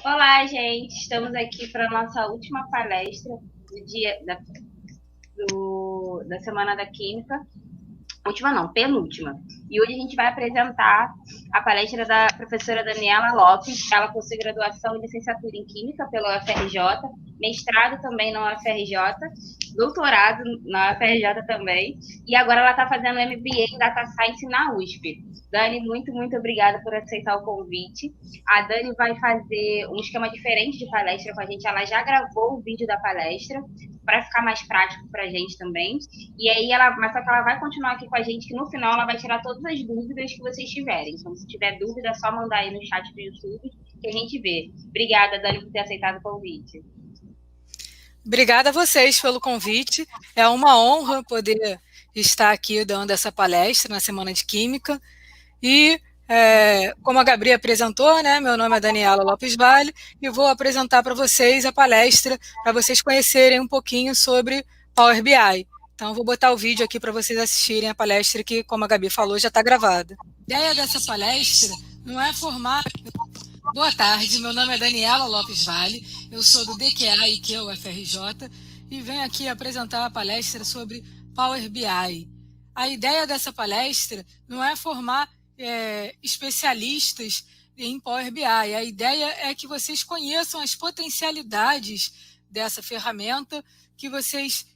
Olá, gente. Estamos aqui para a nossa última palestra do dia da Semana da Química. Última não, penúltima. E hoje a gente vai apresentar a palestra da professora Daniela Lopes. Ela possui graduação e licenciatura em Química pela UFRJ, mestrado também na UFRJ, doutorado na UFRJ também, e agora ela está fazendo MBA em Data Science na USP. Dani, muito obrigada por aceitar o convite. A Dani vai fazer um esquema diferente de palestra com a gente. Ela já gravou o vídeo da palestra para ficar mais prático para a gente também. E aí mas só que ela vai continuar aqui com a gente, que no final ela vai tirar todas as dúvidas que vocês tiverem. Então, se tiver dúvida, é só mandar aí no chat do YouTube que a gente vê. Obrigada, Dani, por ter aceitado o convite. Obrigada a vocês pelo convite. É uma honra poder estar aqui dando essa palestra na Semana de Química. E, como a Gabriela apresentou, né, meu nome é Daniela Lopes Vale e vou apresentar para vocês a palestra, para vocês conhecerem um pouquinho sobre Power BI. Então, vou botar o vídeo aqui para vocês assistirem a palestra que, como a Gabi falou, já está gravada. A ideia dessa palestra não é formar... Boa tarde, meu nome é Daniela Lopes Vale, eu sou do DQA e IQ UFRJ e venho aqui apresentar a palestra sobre Power BI. A ideia dessa palestra não é formar especialistas em Power BI. A ideia é que vocês conheçam as potencialidades dessa ferramenta, que vocês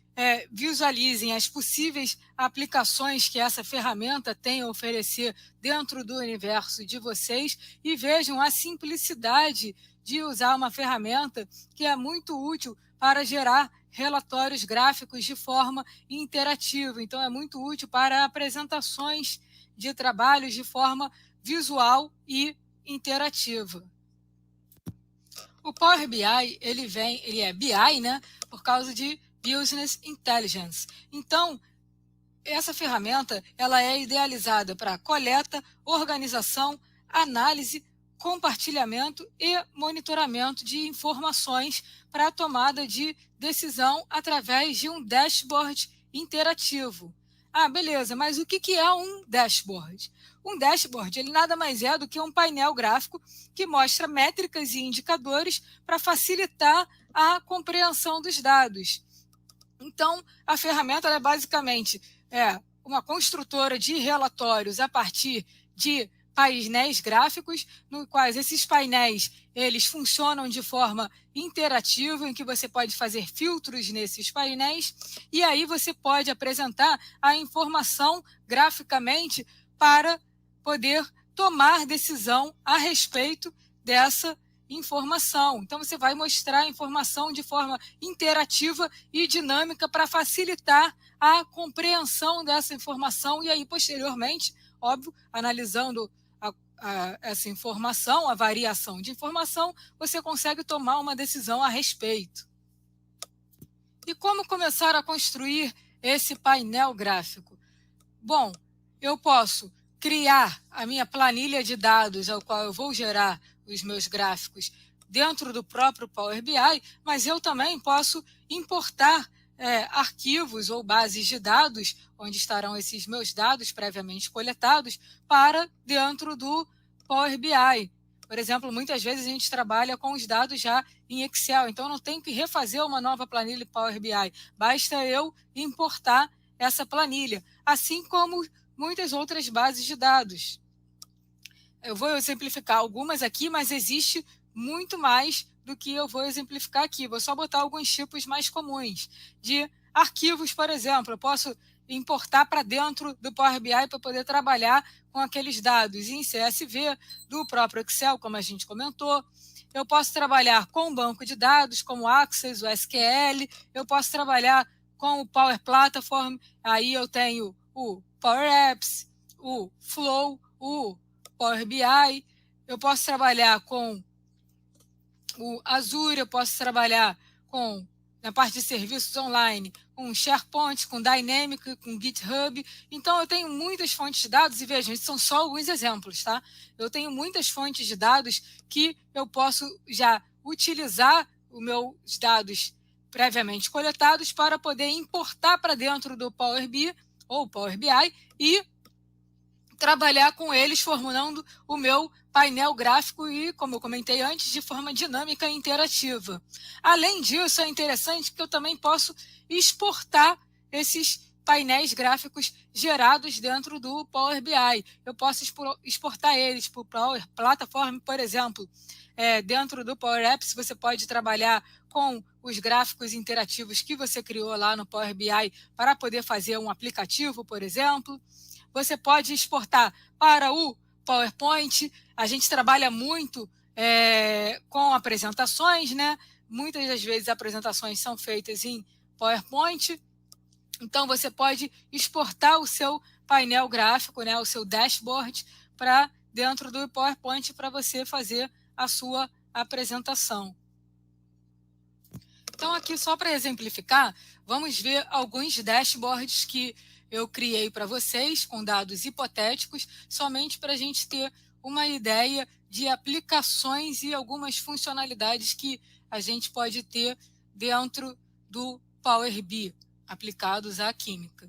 visualizem as possíveis aplicações que essa ferramenta tem a oferecer dentro do universo de vocês e vejam a simplicidade de usar uma ferramenta que é muito útil para gerar relatórios gráficos de forma interativa. Então, é muito útil para apresentações de trabalhos de forma visual e interativa. O Power BI, ele é BI, né, por causa de Business Intelligence. Então, essa ferramenta ela é idealizada para coleta, organização, análise, compartilhamento e monitoramento de informações para a tomada de decisão através de um dashboard interativo. Ah, beleza, mas o que é um dashboard? Um dashboard ele nada mais é do que um painel gráfico que mostra métricas e indicadores para facilitar a compreensão dos dados. Então, a ferramenta é basicamente uma construtora de relatórios a partir de painéis gráficos, no quais esses painéis eles funcionam de forma interativa, em que você pode fazer filtros nesses painéis, e aí você pode apresentar a informação graficamente para poder tomar decisão a respeito dessa informação. Então, você vai mostrar a informação de forma interativa e dinâmica para facilitar a compreensão dessa informação e aí, posteriormente, óbvio, analisando essa informação, a variação de informação, você consegue tomar uma decisão a respeito. E como começar a construir esse painel gráfico? Bom, eu posso criar a minha planilha de dados, ao qual eu vou gerar os meus gráficos dentro do próprio Power BI, mas eu também posso importar arquivos ou bases de dados, onde estarão esses meus dados previamente coletados, para dentro do Power BI. Por exemplo, muitas vezes a gente trabalha com os dados já em Excel, então eu não tenho que refazer uma nova planilha Power BI, basta eu importar essa planilha, assim como muitas outras bases de dados. Eu vou exemplificar algumas aqui, mas existe muito mais do que eu vou exemplificar aqui. Vou só botar alguns tipos mais comuns de arquivos, por exemplo. Eu posso importar para dentro do Power BI para poder trabalhar com aqueles dados em CSV do próprio Excel, como a gente comentou. Eu posso trabalhar com um banco de dados, como o Access, o SQL. Eu posso trabalhar com o Power Platform. Aí eu tenho o Power Apps, o Flow, o Power BI. Eu posso trabalhar com o Azure, eu posso trabalhar com, na parte de serviços online, com SharePoint, com Dynamics, com GitHub. Então, eu tenho muitas fontes de dados, e vejam, esses são só alguns exemplos, tá? Eu tenho muitas fontes de dados que eu posso já utilizar os meus dados previamente coletados para poder importar para dentro do Power BI ou Power BI e trabalhar com eles, formando o meu painel gráfico e, como eu comentei antes, de forma dinâmica e interativa. Além disso, é interessante que eu também posso exportar esses painéis gráficos gerados dentro do Power BI. Eu posso exportar eles para o Power Platform, por exemplo. Dentro do Power Apps, você pode trabalhar com os gráficos interativos que você criou lá no Power BI para poder fazer um aplicativo, por exemplo. Você pode exportar para o PowerPoint. A gente trabalha muito com apresentações, né? Muitas das vezes apresentações são feitas em PowerPoint. Então, você pode exportar o seu painel gráfico, né? O seu dashboard, para dentro do PowerPoint para você fazer a sua apresentação. Então, aqui só para exemplificar, vamos ver alguns dashboards que eu criei para vocês com dados hipotéticos, somente para a gente ter uma ideia de aplicações e algumas funcionalidades que a gente pode ter dentro do Power BI, aplicados à química.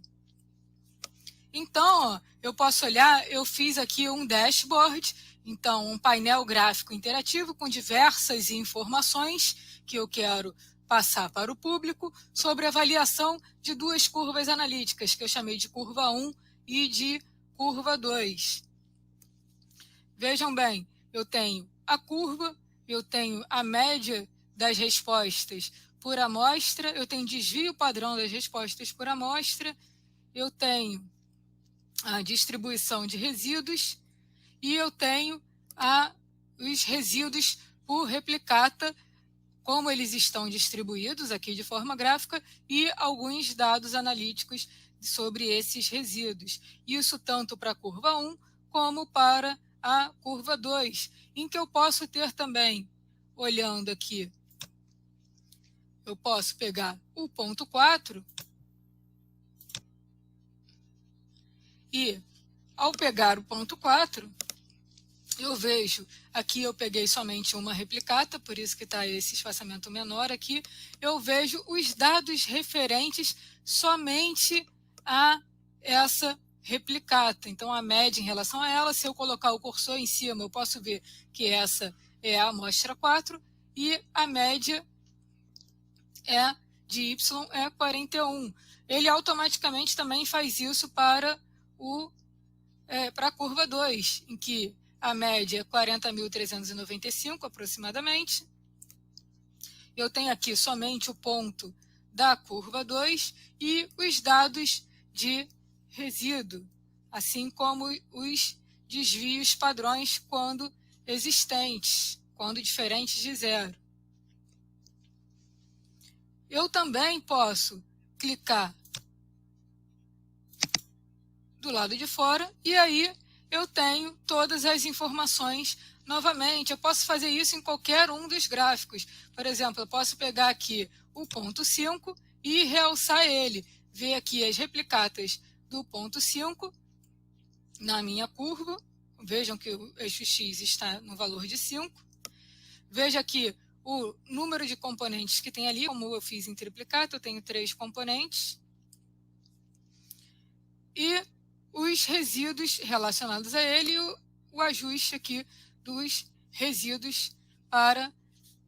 Então, eu posso olhar, eu fiz aqui um dashboard, então um painel gráfico interativo com diversas informações que eu quero passar para o público sobre a avaliação de duas curvas analíticas, que eu chamei de curva 1 e de curva 2. Vejam bem, eu tenho a curva, eu tenho a média das respostas por amostra, eu tenho desvio padrão das respostas por amostra, eu tenho a distribuição de resíduos e eu tenho os resíduos por replicata, como eles estão distribuídos aqui de forma gráfica, e alguns dados analíticos sobre esses resíduos. Isso tanto para a curva 1 como para a curva 2, em que eu posso ter também, olhando aqui, eu posso pegar o ponto 4 e, ao pegar o ponto 4, eu vejo, aqui eu peguei somente uma replicata, por isso que está esse espaçamento menor aqui, eu vejo os dados referentes somente a essa replicata. Então, a média em relação a ela, se eu colocar o cursor em cima, eu posso ver que essa é a amostra 4 e a média de Y é 41. Ele automaticamente também faz isso para a curva 2, em que a média é 40.395 aproximadamente. Eu tenho aqui somente o ponto da curva 2 e os dados de resíduo, assim como os desvios padrões quando existentes, quando diferentes de zero. Eu também posso clicar do lado de fora e aí eu tenho todas as informações novamente. Eu posso fazer isso em qualquer um dos gráficos. Por exemplo, eu posso pegar aqui o ponto 5 e realçar ele. Ver aqui as replicatas do ponto 5 na minha curva. Vejam que o eixo X está no valor de 5. veja aqui o número de componentes que tem ali, como eu fiz em triplicata, eu tenho 3 componentes. E os resíduos relacionados a ele e o ajuste aqui dos resíduos para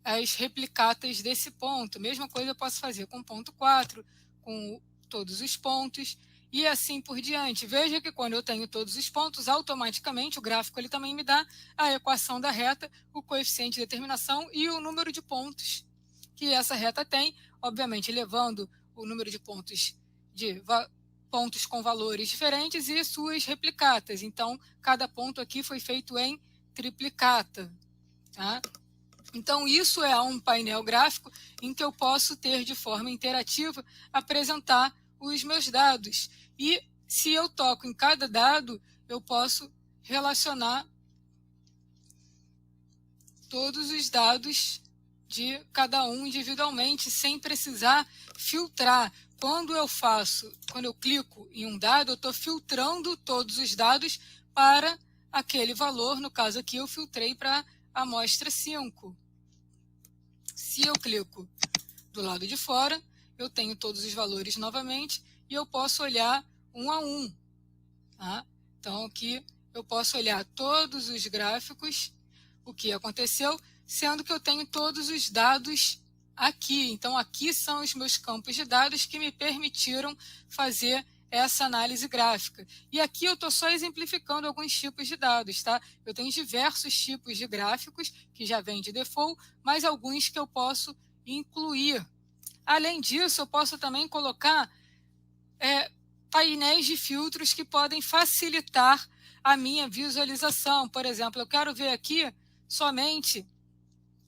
as replicatas desse ponto. Mesma coisa eu posso fazer com o ponto 4, com todos os pontos e assim por diante. Veja que quando eu tenho todos os pontos, automaticamente o gráfico ele também me dá a equação da reta, o coeficiente de determinação e o número de pontos que essa reta tem, obviamente levando o número de pontos com valores diferentes e suas replicatas. Então, cada ponto aqui foi feito em triplicata. Tá? Então, isso é um painel gráfico em que eu posso ter, de forma interativa, apresentar os meus dados. E, se eu toco em cada dado, eu posso relacionar todos os dados de cada um individualmente, sem precisar filtrar. Quando eu clico em um dado, eu estou filtrando todos os dados para aquele valor. No caso aqui, eu filtrei para a amostra 5. Se eu clico do lado de fora, eu tenho todos os valores novamente e eu posso olhar um a um. Tá? Então, aqui eu posso olhar todos os gráficos, o que aconteceu, sendo que eu tenho todos os dados aqui. Então, aqui são os meus campos de dados que me permitiram fazer essa análise gráfica. E aqui eu estou só exemplificando alguns tipos de dados. Tá? Eu tenho diversos tipos de gráficos que já vêm de default, mas alguns que eu posso incluir. Além disso, eu posso também colocar painéis de filtros que podem facilitar a minha visualização. Por exemplo, eu quero ver aqui somente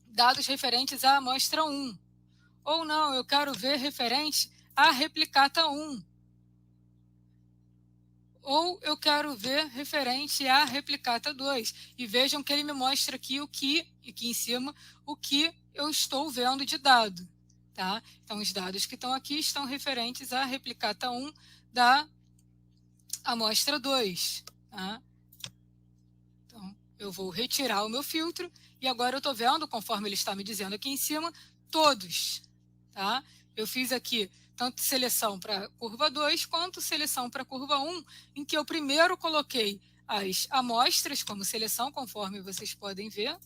dados referentes à amostra 1. Ou não, eu quero ver referente à replicata 1. Ou eu quero ver referente à replicata 2. E vejam que ele me mostra aqui aqui em cima, o que eu estou vendo de dado. Tá? Então, os dados que estão aqui estão referentes à replicata 1 da amostra 2. Tá? Então, eu vou retirar o meu filtro e agora eu estou vendo, conforme ele está me dizendo aqui em cima, todos. Tá? Eu fiz aqui tanto seleção para curva 2 quanto seleção para curva 1, em que eu primeiro coloquei as amostras como seleção, conforme vocês podem ver.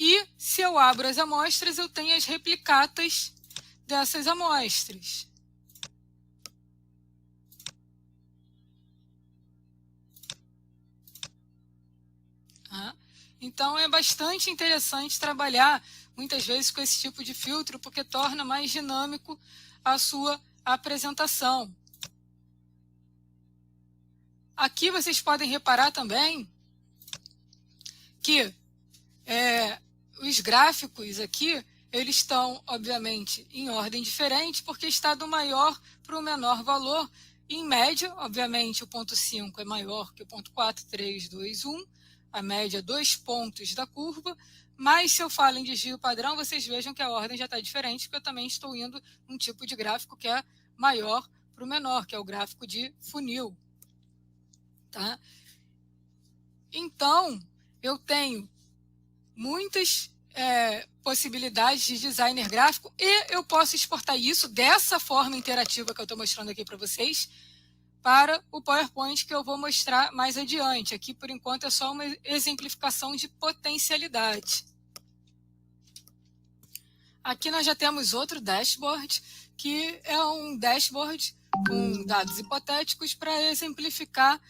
E, se eu abro as amostras, eu tenho as replicatas dessas amostras. Tá? Então, é bastante interessante trabalhar, muitas vezes, com esse tipo de filtro, porque torna mais dinâmico a sua apresentação. Aqui vocês podem reparar também que os gráficos aqui, eles estão, obviamente, em ordem diferente, porque está do maior para o menor valor. Em média, obviamente, o ponto 5 é maior que o ponto 4, 3, 2, 1. A média, 2 pontos da curva. Mas, se eu falo em desvio padrão, vocês vejam que a ordem já está diferente, porque eu também estou indo num tipo de gráfico que é maior para o menor, que é o gráfico de funil. Tá? Então, eu tenho muitas possibilidades de designer gráfico e eu posso exportar isso dessa forma interativa que eu estou mostrando aqui para vocês para o PowerPoint que eu vou mostrar mais adiante. Aqui, por enquanto, é só uma exemplificação de potencialidade. Aqui nós já temos outro dashboard, que é um dashboard com dados hipotéticos para exemplificar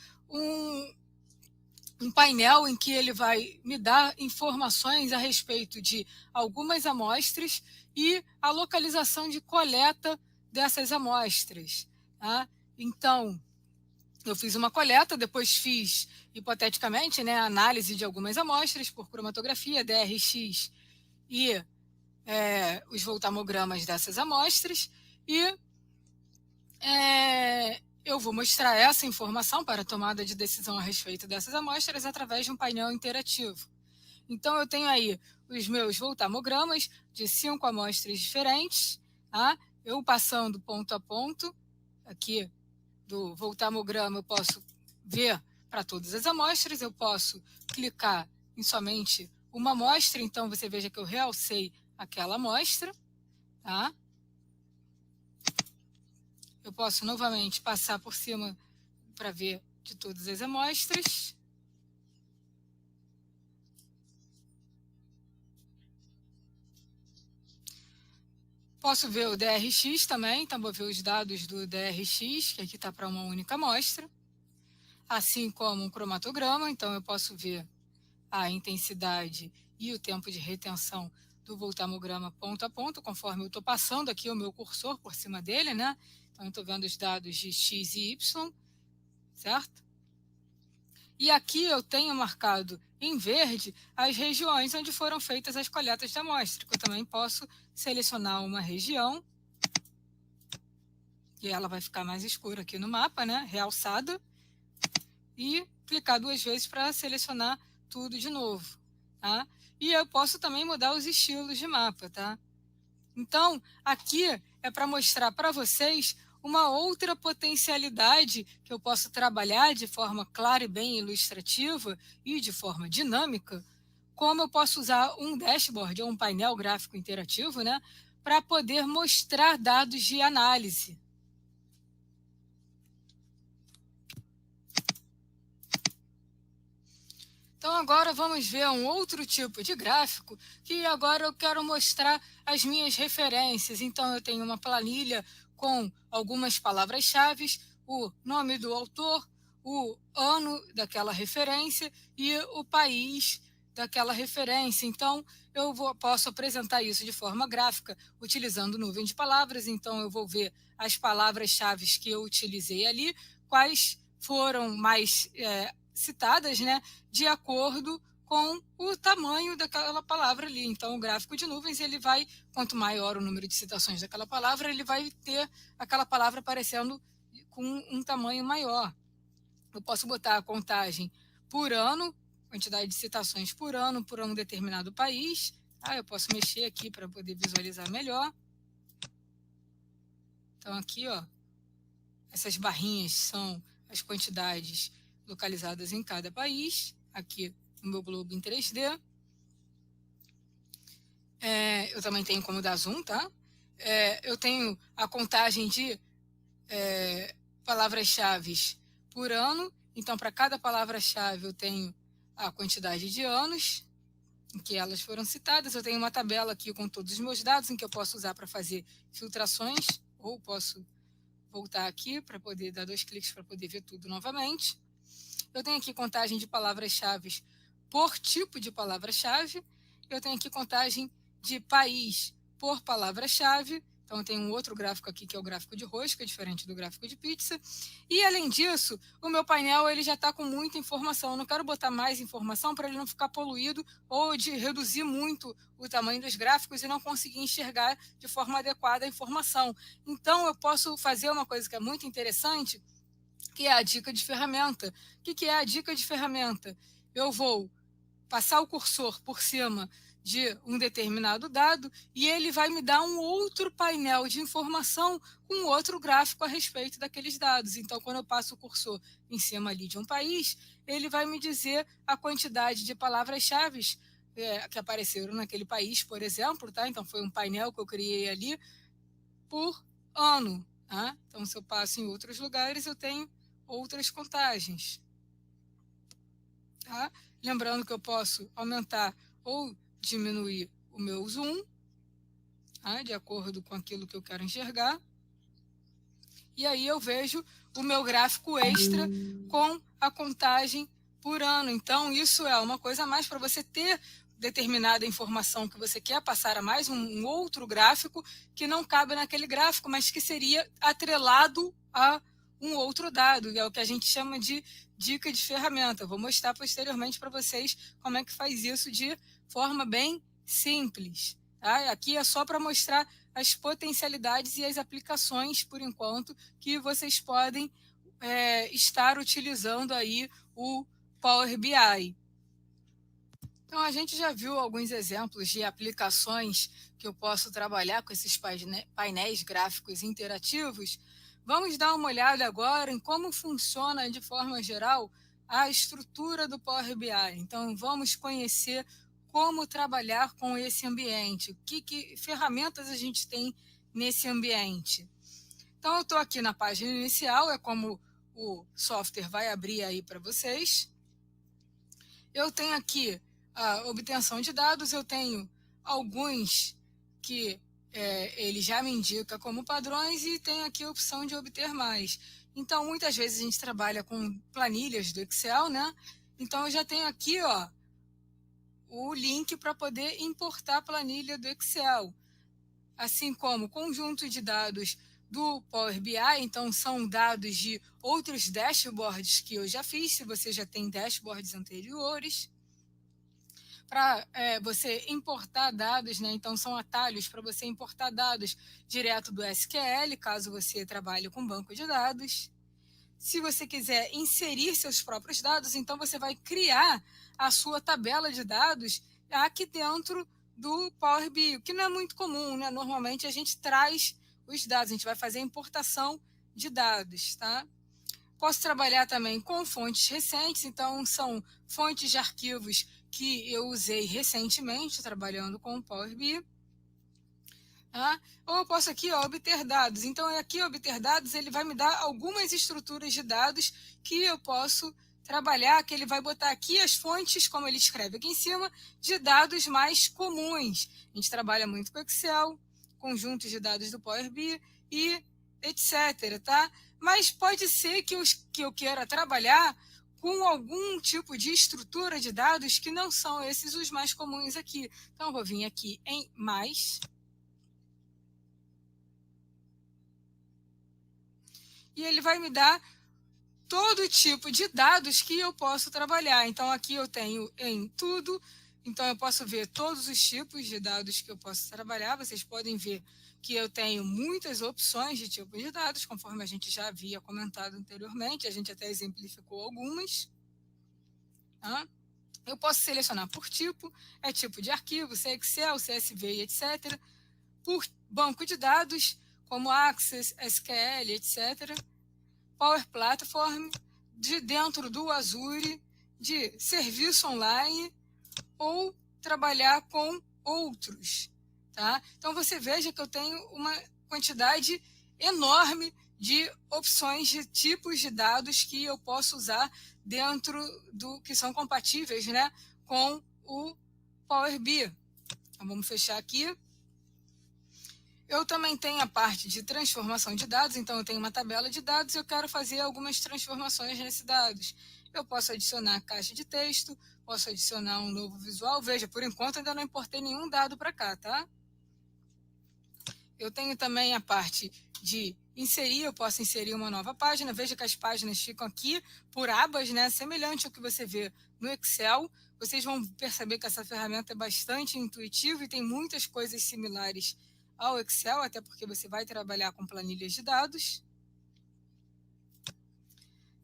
um painel em que ele vai me dar informações a respeito de algumas amostras e a localização de coleta dessas amostras. Tá? Então, eu fiz uma coleta, depois fiz, hipoteticamente, a análise de algumas amostras por cromatografia, DRX e os voltamogramas dessas amostras, e eu vou mostrar essa informação para a tomada de decisão a respeito dessas amostras através de um painel interativo. Então, eu tenho aí os meus voltamogramas de 5 amostras diferentes. Tá? Eu passando ponto a ponto, aqui do voltamograma eu posso ver para todas as amostras, eu posso clicar em somente uma amostra, então você veja que eu realcei aquela amostra, tá? Eu posso novamente passar por cima para ver de todas as amostras. Posso ver o DRX também, então vou ver os dados do DRX, que aqui está para uma única amostra, assim como um cromatograma, então eu posso ver a intensidade e o tempo de retenção do voltamograma ponto a ponto, conforme eu estou passando aqui o meu cursor por cima dele, né? Então eu estou vendo os dados de X e Y, certo? E aqui eu tenho marcado em verde as regiões onde foram feitas as coletas de amostra, que eu também posso selecionar uma região, e ela vai ficar mais escura aqui no mapa, né? Realçada, e clicar 2 vezes para selecionar tudo de novo, tá? E eu posso também mudar os estilos de mapa, tá? Então, aqui é para mostrar para vocês uma outra potencialidade que eu posso trabalhar de forma clara e bem ilustrativa e de forma dinâmica, como eu posso usar um dashboard ou um painel gráfico interativo, né, para poder mostrar dados de análise. Então, agora vamos ver um outro tipo de gráfico, que agora eu quero mostrar as minhas referências. Então, eu tenho uma planilha com algumas palavras-chave, o nome do autor, o ano daquela referência e o país daquela referência. Então, posso apresentar isso de forma gráfica, utilizando nuvem de palavras. Então, eu vou ver as palavras-chave que eu utilizei ali, quais foram mais citadas, né, de acordo com o tamanho daquela palavra ali. Então, o gráfico de nuvens, ele vai, quanto maior o número de citações daquela palavra, ele vai ter aquela palavra aparecendo com um tamanho maior. Eu posso botar a contagem por ano, quantidade de citações por ano um determinado país. Eu posso mexer aqui para poder visualizar melhor. Então, aqui, ó, essas barrinhas são as quantidades localizadas em cada país, aqui no meu globo em 3D. Eu também tenho como dar zoom, tá? Eu tenho a contagem de palavras-chave por ano. Então, para cada palavra-chave, eu tenho a quantidade de anos em que elas foram citadas. Eu tenho uma tabela aqui com todos os meus dados, em que eu posso usar para fazer filtrações, ou posso voltar aqui para poder dar 2 cliques para poder ver tudo novamente. Eu tenho aqui contagem de palavras-chave por tipo de palavra-chave. Eu tenho aqui contagem de país por palavra-chave. Então, eu tenho um outro gráfico aqui, que é o gráfico de rosca, diferente do gráfico de pizza. E, além disso, o meu painel ele já está com muita informação. Eu não quero botar mais informação para ele não ficar poluído ou de reduzir muito o tamanho dos gráficos e não conseguir enxergar de forma adequada a informação. Então, eu posso fazer uma coisa que é muito interessante, que é a dica de ferramenta. O que é a dica de ferramenta? Eu vou passar o cursor por cima de um determinado dado e ele vai me dar um outro painel de informação com outro gráfico a respeito daqueles dados. Então, quando eu passo o cursor em cima ali de um país, ele vai me dizer a quantidade de palavras-chave que apareceram naquele país, por exemplo, tá? Então, foi um painel que eu criei ali por ano, tá? Então, se eu passo em outros lugares, eu tenho outras contagens. Tá? Lembrando que eu posso aumentar ou diminuir o meu zoom, tá? De acordo com aquilo que eu quero enxergar. E aí eu vejo o meu gráfico extra com a contagem por ano. Então, isso é uma coisa a mais para você ter determinada informação que você quer passar a mais, um outro gráfico que não cabe naquele gráfico, mas que seria atrelado a um outro dado, é o que a gente chama de dica de ferramenta. Eu vou mostrar posteriormente para vocês como é que faz isso de forma bem simples. Tá? Aqui é só para mostrar as potencialidades e as aplicações, por enquanto, que vocês podem estar utilizando aí o Power BI. Então, a gente já viu alguns exemplos de aplicações que eu posso trabalhar com esses painéis gráficos interativos. Vamos dar uma olhada agora em como funciona, de forma geral, a estrutura do Power BI. Então, vamos conhecer como trabalhar com esse ambiente, que ferramentas a gente tem nesse ambiente. Então, eu estou aqui na página inicial, é como o software vai abrir aí para vocês. Eu tenho aqui a obtenção de dados, eu tenho alguns que ele já me indica como padrões e tem aqui a opção de obter mais. Então, muitas vezes a gente trabalha com planilhas do Excel, né? Então, eu já tenho aqui, ó, o link para poder importar a planilha do Excel, assim como conjunto de dados do Power BI, então são dados de outros dashboards que eu já fiz, se você já tem dashboards anteriores. Para você importar dados, né? Então são atalhos para você importar dados direto do SQL, caso você trabalhe com banco de dados. Se você quiser inserir seus próprios dados, então você vai criar a sua tabela de dados aqui dentro do Power BI, o que não é muito comum, né? Normalmente a gente traz os dados, a gente vai fazer a importação de dados, tá? Posso trabalhar também com fontes recentes, então são fontes de arquivos que eu usei recentemente, trabalhando com o Power BI. Tá? Ou eu posso aqui, ó, obter dados. Então, aqui, obter dados, ele vai me dar algumas estruturas de dados que eu posso trabalhar, que ele vai botar aqui as fontes, como ele escreve aqui em cima, de dados mais comuns. A gente trabalha muito com Excel, conjuntos de dados do Power BI e etc. Tá? Mas pode ser que eu queira trabalhar com algum tipo de estrutura de dados que não são esses os mais comuns aqui. Então, eu vou vir aqui em mais. E ele vai me dar todo tipo de dados que eu posso trabalhar. Então, aqui eu tenho em tudo. Então, eu posso ver todos os tipos de dados que eu posso trabalhar. Vocês podem ver que eu tenho muitas opções de tipos de dados, conforme a gente já havia comentado anteriormente. A gente até exemplificou algumas. Tá? Eu posso selecionar por tipo, é tipo de arquivo, se é Excel, CSV, etc. Por banco de dados, como Access, SQL, etc. Power Platform, de dentro do Azure, de serviço online ou trabalhar com outros. Tá? Então, você veja que eu tenho uma quantidade enorme de opções de tipos de dados que eu posso usar dentro do que são compatíveis, né, com o Power BI. Então, vamos fechar aqui. Eu também tenho a parte de transformação de dados, então eu tenho uma tabela de dados e eu quero fazer algumas transformações nesses dados. Eu posso adicionar caixa de texto, posso adicionar um novo visual. Veja, por enquanto ainda não importei nenhum dado para cá, tá? Eu tenho também a parte de inserir, eu posso inserir uma nova página. Veja que as páginas ficam aqui por abas, né? Semelhante ao que você vê no Excel. Vocês vão perceber que essa ferramenta é bastante intuitiva e tem muitas coisas similares ao Excel, até porque você vai trabalhar com planilhas de dados.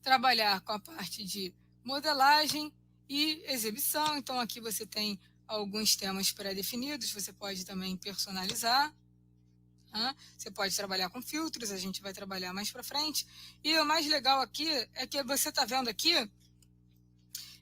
Trabalhar com a parte de modelagem e exibição. Então, aqui você tem alguns temas pré-definidos, você pode também personalizar. Você pode trabalhar com filtros, a gente vai trabalhar mais para frente. E o mais legal aqui é que você está vendo aqui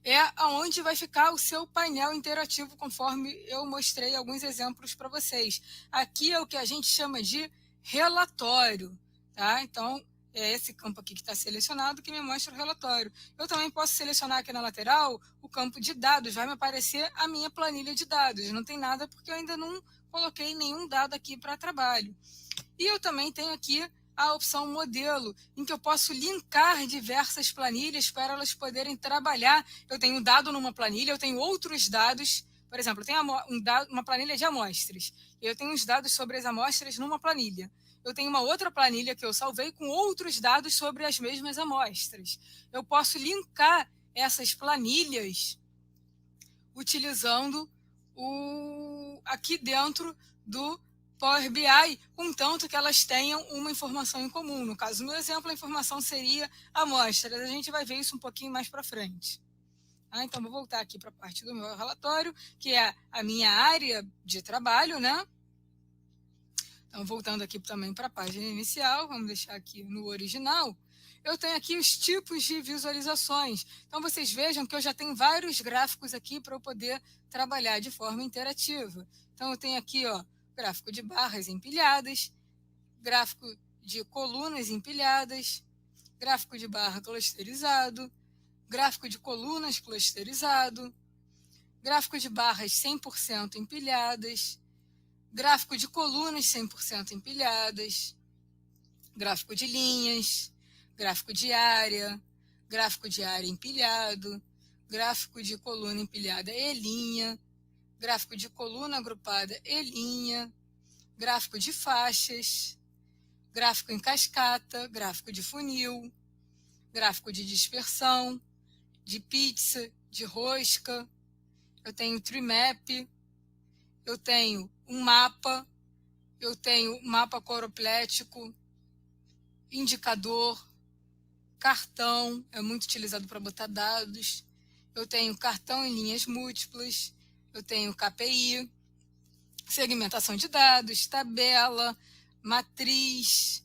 é aonde vai ficar o seu painel interativo, conforme eu mostrei alguns exemplos para vocês. Aqui é o que a gente chama de relatório, tá? Então, é esse campo aqui que está selecionado que me mostra o relatório. Eu também posso selecionar aqui na lateral o campo de dados, vai me aparecer a minha planilha de dados. Não tem nada porque eu ainda não coloquei nenhum dado aqui para trabalho. E eu também tenho aqui a opção modelo, em que eu posso linkar diversas planilhas para elas poderem trabalhar. Eu tenho um dado numa planilha, eu tenho outros dados. Por exemplo, eu tenho uma planilha de amostras. Eu tenho os dados sobre as amostras numa planilha. Eu tenho uma outra planilha que eu salvei com outros dados sobre as mesmas amostras. Eu posso linkar essas planilhas utilizando aqui dentro do Power BI, contanto que elas tenham uma informação em comum. No caso, no exemplo, a informação seria amostras. A gente vai ver isso um pouquinho mais para frente. Então, vou voltar aqui para a parte do meu relatório, que é a minha área de trabalho, né? Então, voltando aqui também para a página inicial, vamos deixar aqui no original. eu tenho aqui os tipos de visualizações. Então, vocês vejam que eu já tenho vários gráficos aqui para eu poder trabalhar de forma interativa. Então, eu tenho aqui, ó, gráfico de barras empilhadas, gráfico de colunas empilhadas, gráfico de barra clusterizado, gráfico de colunas clusterizado, gráfico de barras 100% empilhadas, gráfico de colunas 100% empilhadas, gráfico de linhas, gráfico de área empilhado, gráfico de coluna empilhada e linha, gráfico de coluna agrupada e linha, gráfico de faixas, gráfico em cascata, gráfico de funil, gráfico de dispersão, de pizza, de rosca, eu tenho tree map, eu tenho um mapa, eu tenho mapa coroplético, indicador, cartão, é muito utilizado para botar dados, eu tenho cartão em linhas múltiplas, eu tenho KPI, segmentação de dados, tabela, matriz,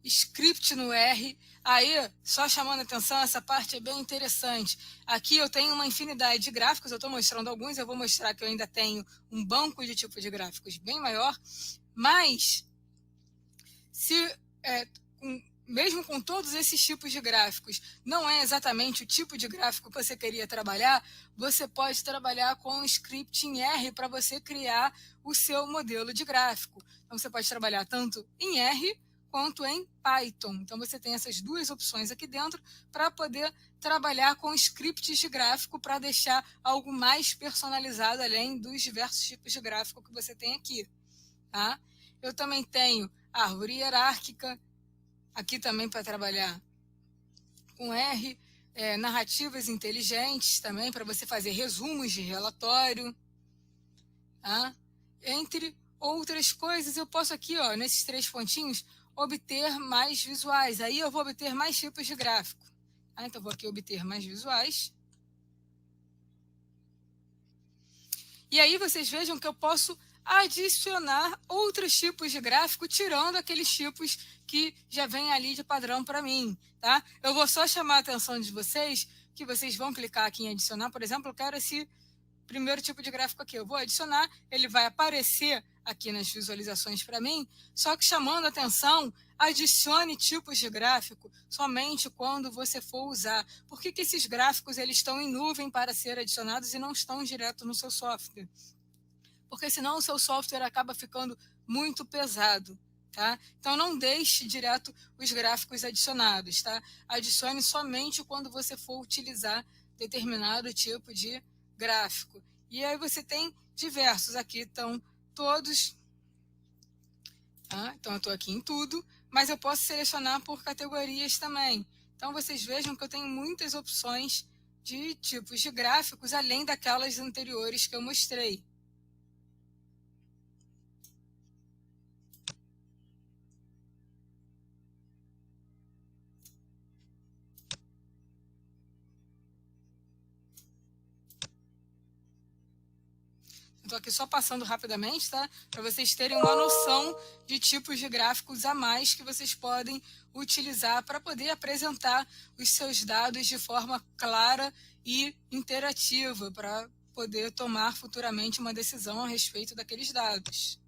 script no R. Aí, só chamando a atenção, essa parte é bem interessante. Aqui eu tenho uma infinidade de gráficos, eu estou mostrando alguns, eu vou mostrar que eu ainda tenho um banco de tipo de gráficos bem maior, mas se mesmo com todos esses tipos de gráficos, não é exatamente o tipo de gráfico que você queria trabalhar, você pode trabalhar com o script em R para você criar o seu modelo de gráfico. Então, você pode trabalhar tanto em R quanto em Python. Então, você tem essas duas opções aqui dentro para poder trabalhar com scripts de gráfico para deixar algo mais personalizado, além dos diversos tipos de gráfico que você tem aqui. Tá? Eu também tenho árvore hierárquica, aqui também para trabalhar com R, narrativas inteligentes também, para você fazer resumos de relatório. Tá? Entre outras coisas, eu posso aqui, ó, nesses 3 pontinhos, obter mais visuais. Aí eu vou obter mais tipos de gráfico. Tá? Então, vou aqui obter mais visuais. E aí vocês vejam que eu posso adicionar outros tipos de gráfico, tirando aqueles tipos que já vem ali de padrão para mim. Tá? Eu vou só chamar a atenção de vocês, que vocês vão clicar aqui em adicionar. Por exemplo, eu quero esse primeiro tipo de gráfico aqui. Eu vou adicionar, ele vai aparecer aqui nas visualizações para mim, só que chamando a atenção, adicione tipos de gráfico somente quando você for usar. Por que esses gráficos eles estão em nuvem para ser adicionados e não estão direto no seu software? Porque senão o seu software acaba ficando muito pesado. Tá? Então, não deixe direto os gráficos adicionados. Tá? Adicione somente quando você for utilizar determinado tipo de gráfico. E aí você tem diversos. Aqui estão todos. Tá? Então, eu estou aqui em tudo, mas eu posso selecionar por categorias também. Então, vocês vejam que eu tenho muitas opções de tipos de gráficos, além daquelas anteriores que eu mostrei. Estou aqui só passando rapidamente, tá? Para vocês terem uma noção de tipos de gráficos a mais que vocês podem utilizar para poder apresentar os seus dados de forma clara e interativa, para poder tomar futuramente uma decisão a respeito daqueles dados.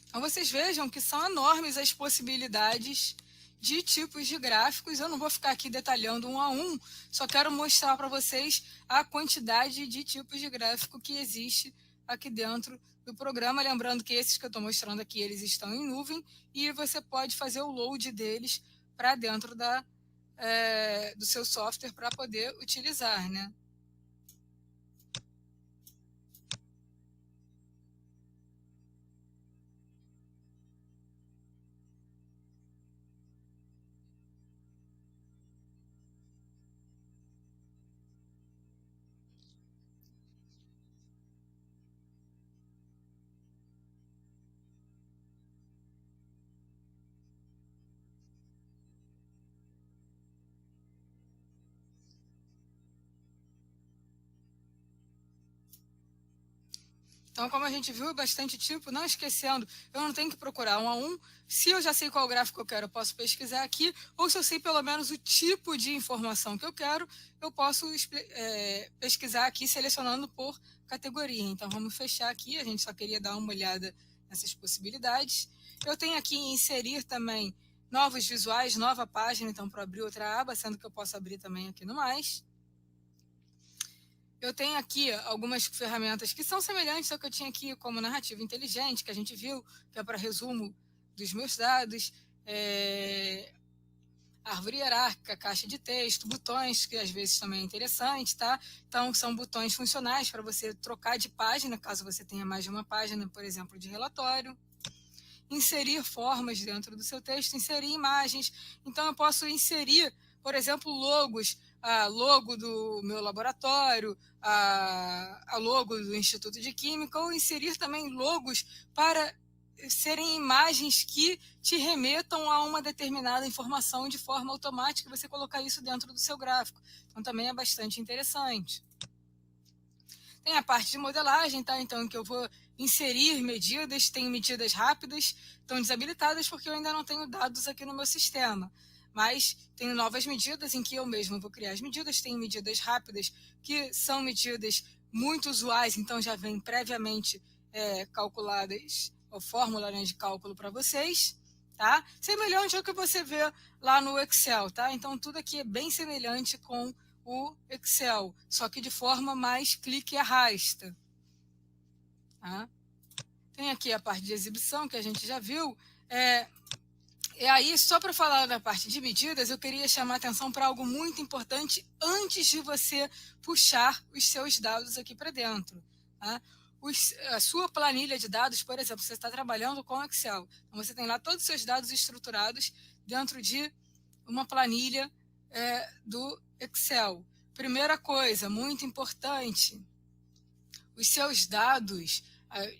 Então, vocês vejam que são enormes as possibilidades de tipos de gráficos. Eu não vou ficar aqui detalhando um a um, só quero mostrar para vocês a quantidade de tipos de gráfico que existe aqui dentro do programa. Lembrando que esses que eu estou mostrando aqui, eles estão em nuvem e você pode fazer o load deles para dentro do seu software para poder utilizar, né? Então, como a gente viu, bastante tipo, não esquecendo, eu não tenho que procurar um a um. Se eu já sei qual gráfico eu quero, eu posso pesquisar aqui, ou se eu sei pelo menos o tipo de informação que eu quero, eu posso pesquisar aqui selecionando por categoria. Então, vamos fechar aqui, a gente só queria dar uma olhada nessas possibilidades. Eu tenho aqui em inserir também novos visuais, nova página, então para abrir outra aba, sendo que eu posso abrir também aqui no mais. Eu tenho aqui algumas ferramentas que são semelhantes ao que eu tinha aqui, como narrativa inteligente, que a gente viu, que é para resumo dos meus dados, árvore hierárquica, caixa de texto, botões, que às vezes também é interessante, tá? Então, são botões funcionais para você trocar de página, caso você tenha mais de uma página, por exemplo, de relatório. Inserir formas dentro do seu texto, inserir imagens. Então, eu posso inserir, por exemplo, logos, a logo do meu laboratório, a logo do Instituto de Química, ou inserir também logos para serem imagens que te remetam a uma determinada informação de forma automática, você colocar isso dentro do seu gráfico. Então, também é bastante interessante. Tem a parte de modelagem, tá? Então, que eu vou inserir medidas, tenho medidas rápidas, estão desabilitadas porque eu ainda não tenho dados aqui no meu sistema. Mas tenho novas medidas em que eu mesmo vou criar as medidas, tenho medidas rápidas, que são medidas muito usuais, então já vem previamente calculadas, a fórmula, né, de cálculo para vocês, tá? Semelhante ao que você vê lá no Excel, tá? Então, tudo aqui é bem semelhante com o Excel, só que de forma mais clique e arrasta. Tá? Tem aqui a parte de exibição, que a gente já viu. E aí, só para falar da parte de medidas, eu queria chamar a atenção para algo muito importante antes de você puxar os seus dados aqui para dentro. Tá? A sua planilha de dados, por exemplo, você está trabalhando com Excel. Então, você tem lá todos os seus dados estruturados dentro de uma planilha do Excel. Primeira coisa, muito importante, os seus dados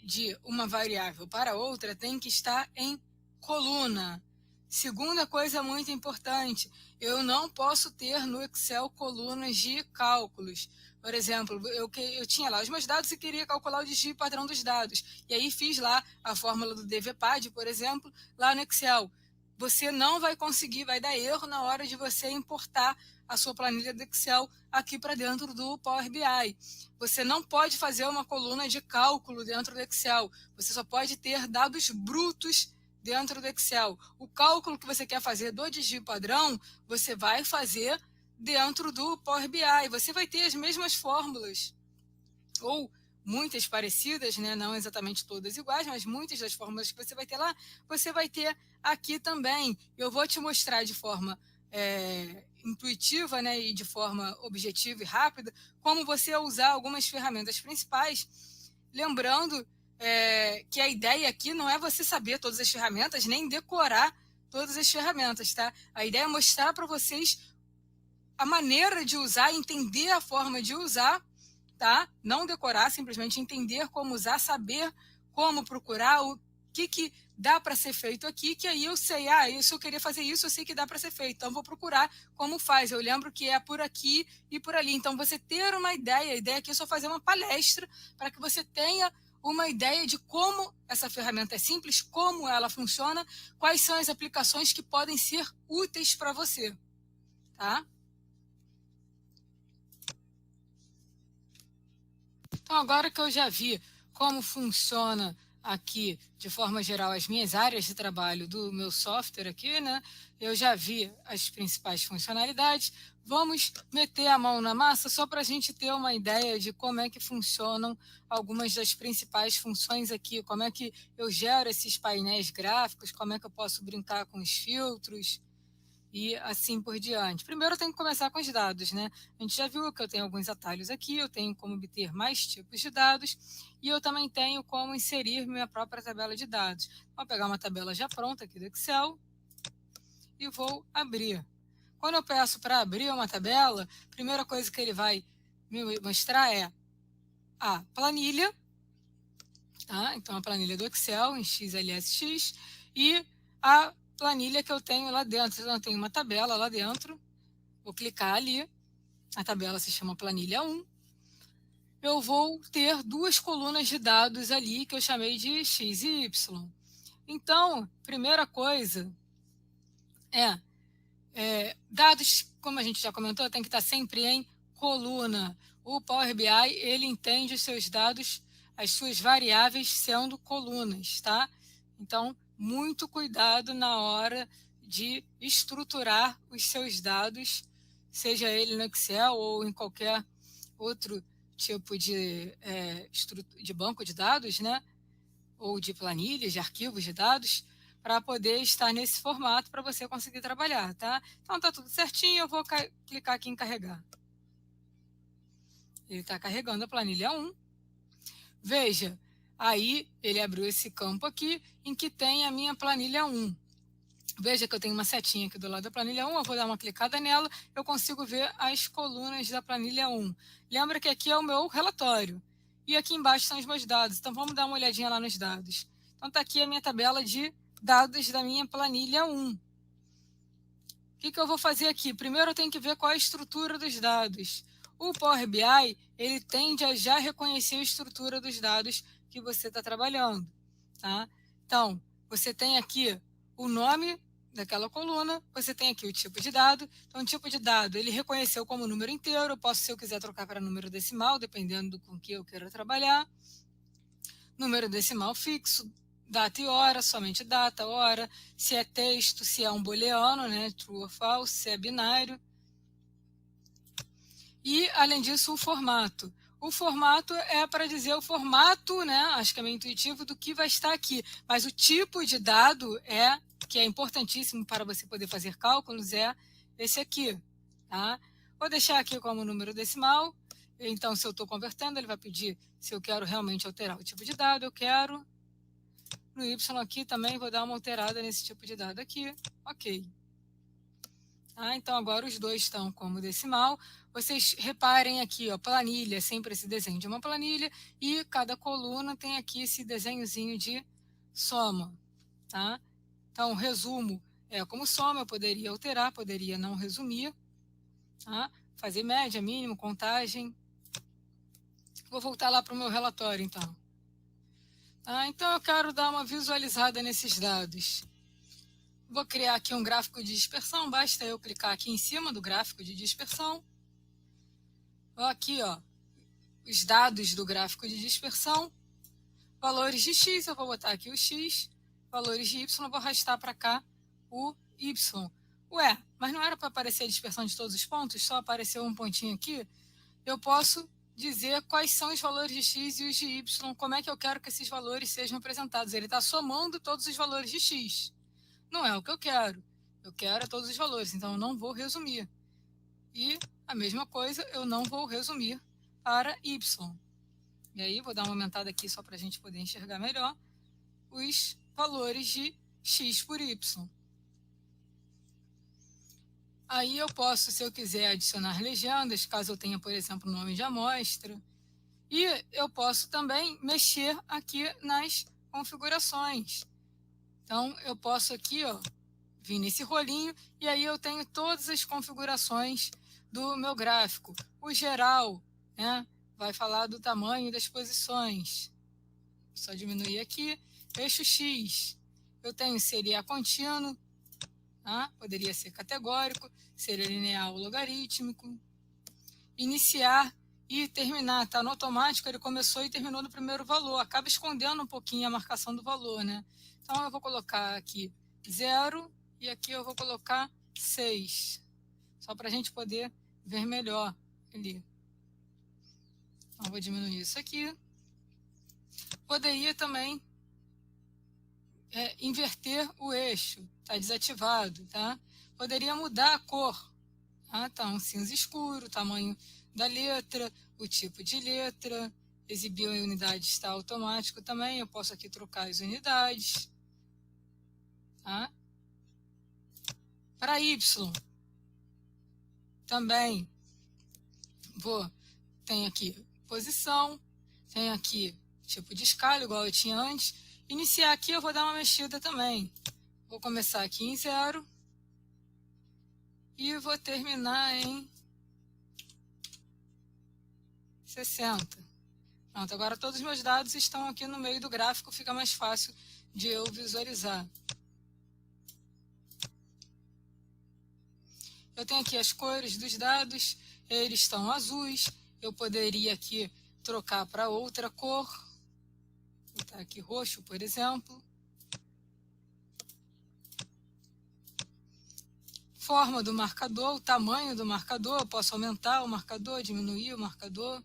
de uma variável para outra têm que estar em coluna. Segunda coisa muito importante, eu não posso ter no Excel colunas de cálculos. Por exemplo, eu tinha lá os meus dados e queria calcular o desvio padrão dos dados. E aí fiz lá a fórmula do DVPAD, por exemplo, lá no Excel. Você não vai conseguir, vai dar erro na hora de você importar a sua planilha do Excel aqui para dentro do Power BI. Você não pode fazer uma coluna de cálculo dentro do Excel. Você só pode ter dados brutos dentro do Excel. O cálculo que você quer fazer do desvio padrão, você vai fazer dentro do Power BI. Você vai ter as mesmas fórmulas, ou muitas parecidas, né? Não exatamente todas iguais, mas muitas das fórmulas que você vai ter lá, você vai ter aqui também. Eu vou te mostrar de forma intuitiva, né, e de forma objetiva e rápida, como você usar algumas ferramentas principais, lembrando que a ideia aqui não é você saber todas as ferramentas, nem decorar todas as ferramentas, tá? A ideia é mostrar para vocês a maneira de usar, entender a forma de usar, tá? Não decorar, simplesmente entender como usar, saber como procurar, o que dá para ser feito aqui, que aí eu sei, se eu queria fazer isso, eu sei que dá para ser feito, então vou procurar como faz. Eu lembro que é por aqui e por ali. Então, você ter uma ideia, a ideia aqui é só fazer uma palestra para que você tenha uma ideia de como essa ferramenta é simples, como ela funciona, quais são as aplicações que podem ser úteis para você, tá? Então, agora que eu já vi como funciona aqui, de forma geral, as minhas áreas de trabalho do meu software aqui, né? Eu já vi as principais funcionalidades. Vamos meter a mão na massa só para a gente ter uma ideia de como é que funcionam algumas das principais funções aqui, como é que eu gero esses painéis gráficos, como é que eu posso brincar com os filtros e assim por diante. Primeiro eu tenho que começar com os dados, né? A gente já viu que eu tenho alguns atalhos aqui, eu tenho como obter mais tipos de dados e eu também tenho como inserir minha própria tabela de dados. Vou pegar uma tabela já pronta aqui do Excel e vou abrir. Quando eu peço para abrir uma tabela, a primeira coisa que ele vai me mostrar é a planilha, tá? Então a planilha do Excel em XLSX e a planilha que eu tenho lá dentro. Então, eu tenho uma tabela lá dentro, vou clicar ali, a tabela se chama planilha 1, eu vou ter duas colunas de dados ali que eu chamei de X e Y. Então, primeira coisa dados, como a gente já comentou, tem que estar sempre em coluna. O Power BI, ele entende os seus dados, as suas variáveis sendo colunas, tá? Então, muito cuidado na hora de estruturar os seus dados, seja ele no Excel ou em qualquer outro tipo de banco de dados, né? Ou de planilhas, de arquivos de dados, para poder estar nesse formato para você conseguir trabalhar, tá? Então tá tudo certinho, eu vou clicar aqui em carregar. Ele está carregando a planilha 1. Veja, aí ele abriu esse campo aqui em que tem a minha planilha 1. Veja que eu tenho uma setinha aqui do lado da planilha 1, eu vou dar uma clicada nela, eu consigo ver as colunas da planilha 1. Lembra que aqui é o meu relatório. E aqui embaixo são os meus dados, então vamos dar uma olhadinha lá nos dados. Então está aqui a minha tabela de dados da minha planilha 1. O que eu vou fazer aqui? Primeiro eu tenho que ver qual é a estrutura dos dados. O Power BI, ele tende a já reconhecer a estrutura dos dados que você está trabalhando. Tá? Então, você tem aqui o nome daquela coluna, você tem aqui o tipo de dado. Então, o tipo de dado, ele reconheceu como número inteiro. Eu posso, se eu quiser, trocar para número decimal, dependendo do com que eu quero trabalhar. Número decimal fixo, data e hora, somente data, hora. Se é texto, se é um booleano, né, true ou false, se é binário. E, além disso, o formato. O formato é para dizer o formato, né? Acho que é meio intuitivo, do que vai estar aqui. Mas o tipo de dado que é importantíssimo para você poder fazer cálculos, é esse aqui. Tá? Vou deixar aqui como número decimal. Então, se eu estou convertendo, ele vai pedir se eu quero realmente alterar o tipo de dado. Eu quero. No Y aqui também vou dar uma alterada nesse tipo de dado aqui. Ok. Então, agora os dois estão como decimal. Vocês reparem aqui, ó, planilha, sempre esse desenho de uma planilha, e cada coluna tem aqui esse desenhozinho de soma. Tá? Então, resumo é como soma, eu poderia alterar, poderia não resumir. Tá? Fazer média, mínimo, contagem. Vou voltar lá para o meu relatório, então. Então, eu quero dar uma visualizada nesses dados. Vou criar aqui um gráfico de dispersão, basta eu clicar aqui em cima do gráfico de dispersão. Aqui, ó, os dados do gráfico de dispersão. Valores de X, eu vou botar aqui o X. Valores de Y, eu vou arrastar para cá o Y. Ué, mas não era para aparecer a dispersão de todos os pontos? Só apareceu um pontinho aqui? Eu posso dizer quais são os valores de X e os de Y, como é que eu quero que esses valores sejam apresentados. Ele está somando todos os valores de X. Não é o que eu quero. Eu quero todos os valores, então eu não vou resumir. E a mesma coisa, eu não vou resumir para Y. E aí, vou dar uma aumentada aqui só para a gente poder enxergar melhor os valores de X por Y. Aí eu posso, se eu quiser, adicionar legendas, caso eu tenha, por exemplo, nome de amostra. E eu posso também mexer aqui nas configurações. Então, eu posso aqui, ó, vir nesse rolinho, e aí eu tenho todas as configurações do meu gráfico. O geral, né, vai falar do tamanho das posições. Só diminuir aqui. Eixo X, eu tenho seria contínuo, tá? Poderia ser categórico, seria linear ou logarítmico. Iniciar e terminar, tá? No automático ele começou e terminou no primeiro valor, acaba escondendo um pouquinho a marcação do valor, né? Então eu vou colocar aqui 0 e aqui eu vou colocar 6, só para a gente poder ver melhor ali. Então vou diminuir isso aqui. Poderia também inverter o eixo, está desativado, tá? Poderia mudar a cor, tá? Então, cinza escuro, tamanho da letra, o tipo de letra, exibir em unidades está automático também, eu posso aqui trocar as unidades, tá? Para Y, também, tem aqui posição, tem aqui tipo de escala, igual eu tinha antes. Iniciar aqui eu vou dar uma mexida também. Vou começar aqui em 0 e vou terminar em 60. Pronto, agora todos os meus dados estão aqui no meio do gráfico, fica mais fácil de eu visualizar. Eu tenho aqui as cores dos dados, eles estão azuis, eu poderia aqui trocar para outra cor, vou botar aqui roxo, por exemplo. Forma do marcador, o tamanho do marcador, eu posso aumentar o marcador, diminuir o marcador.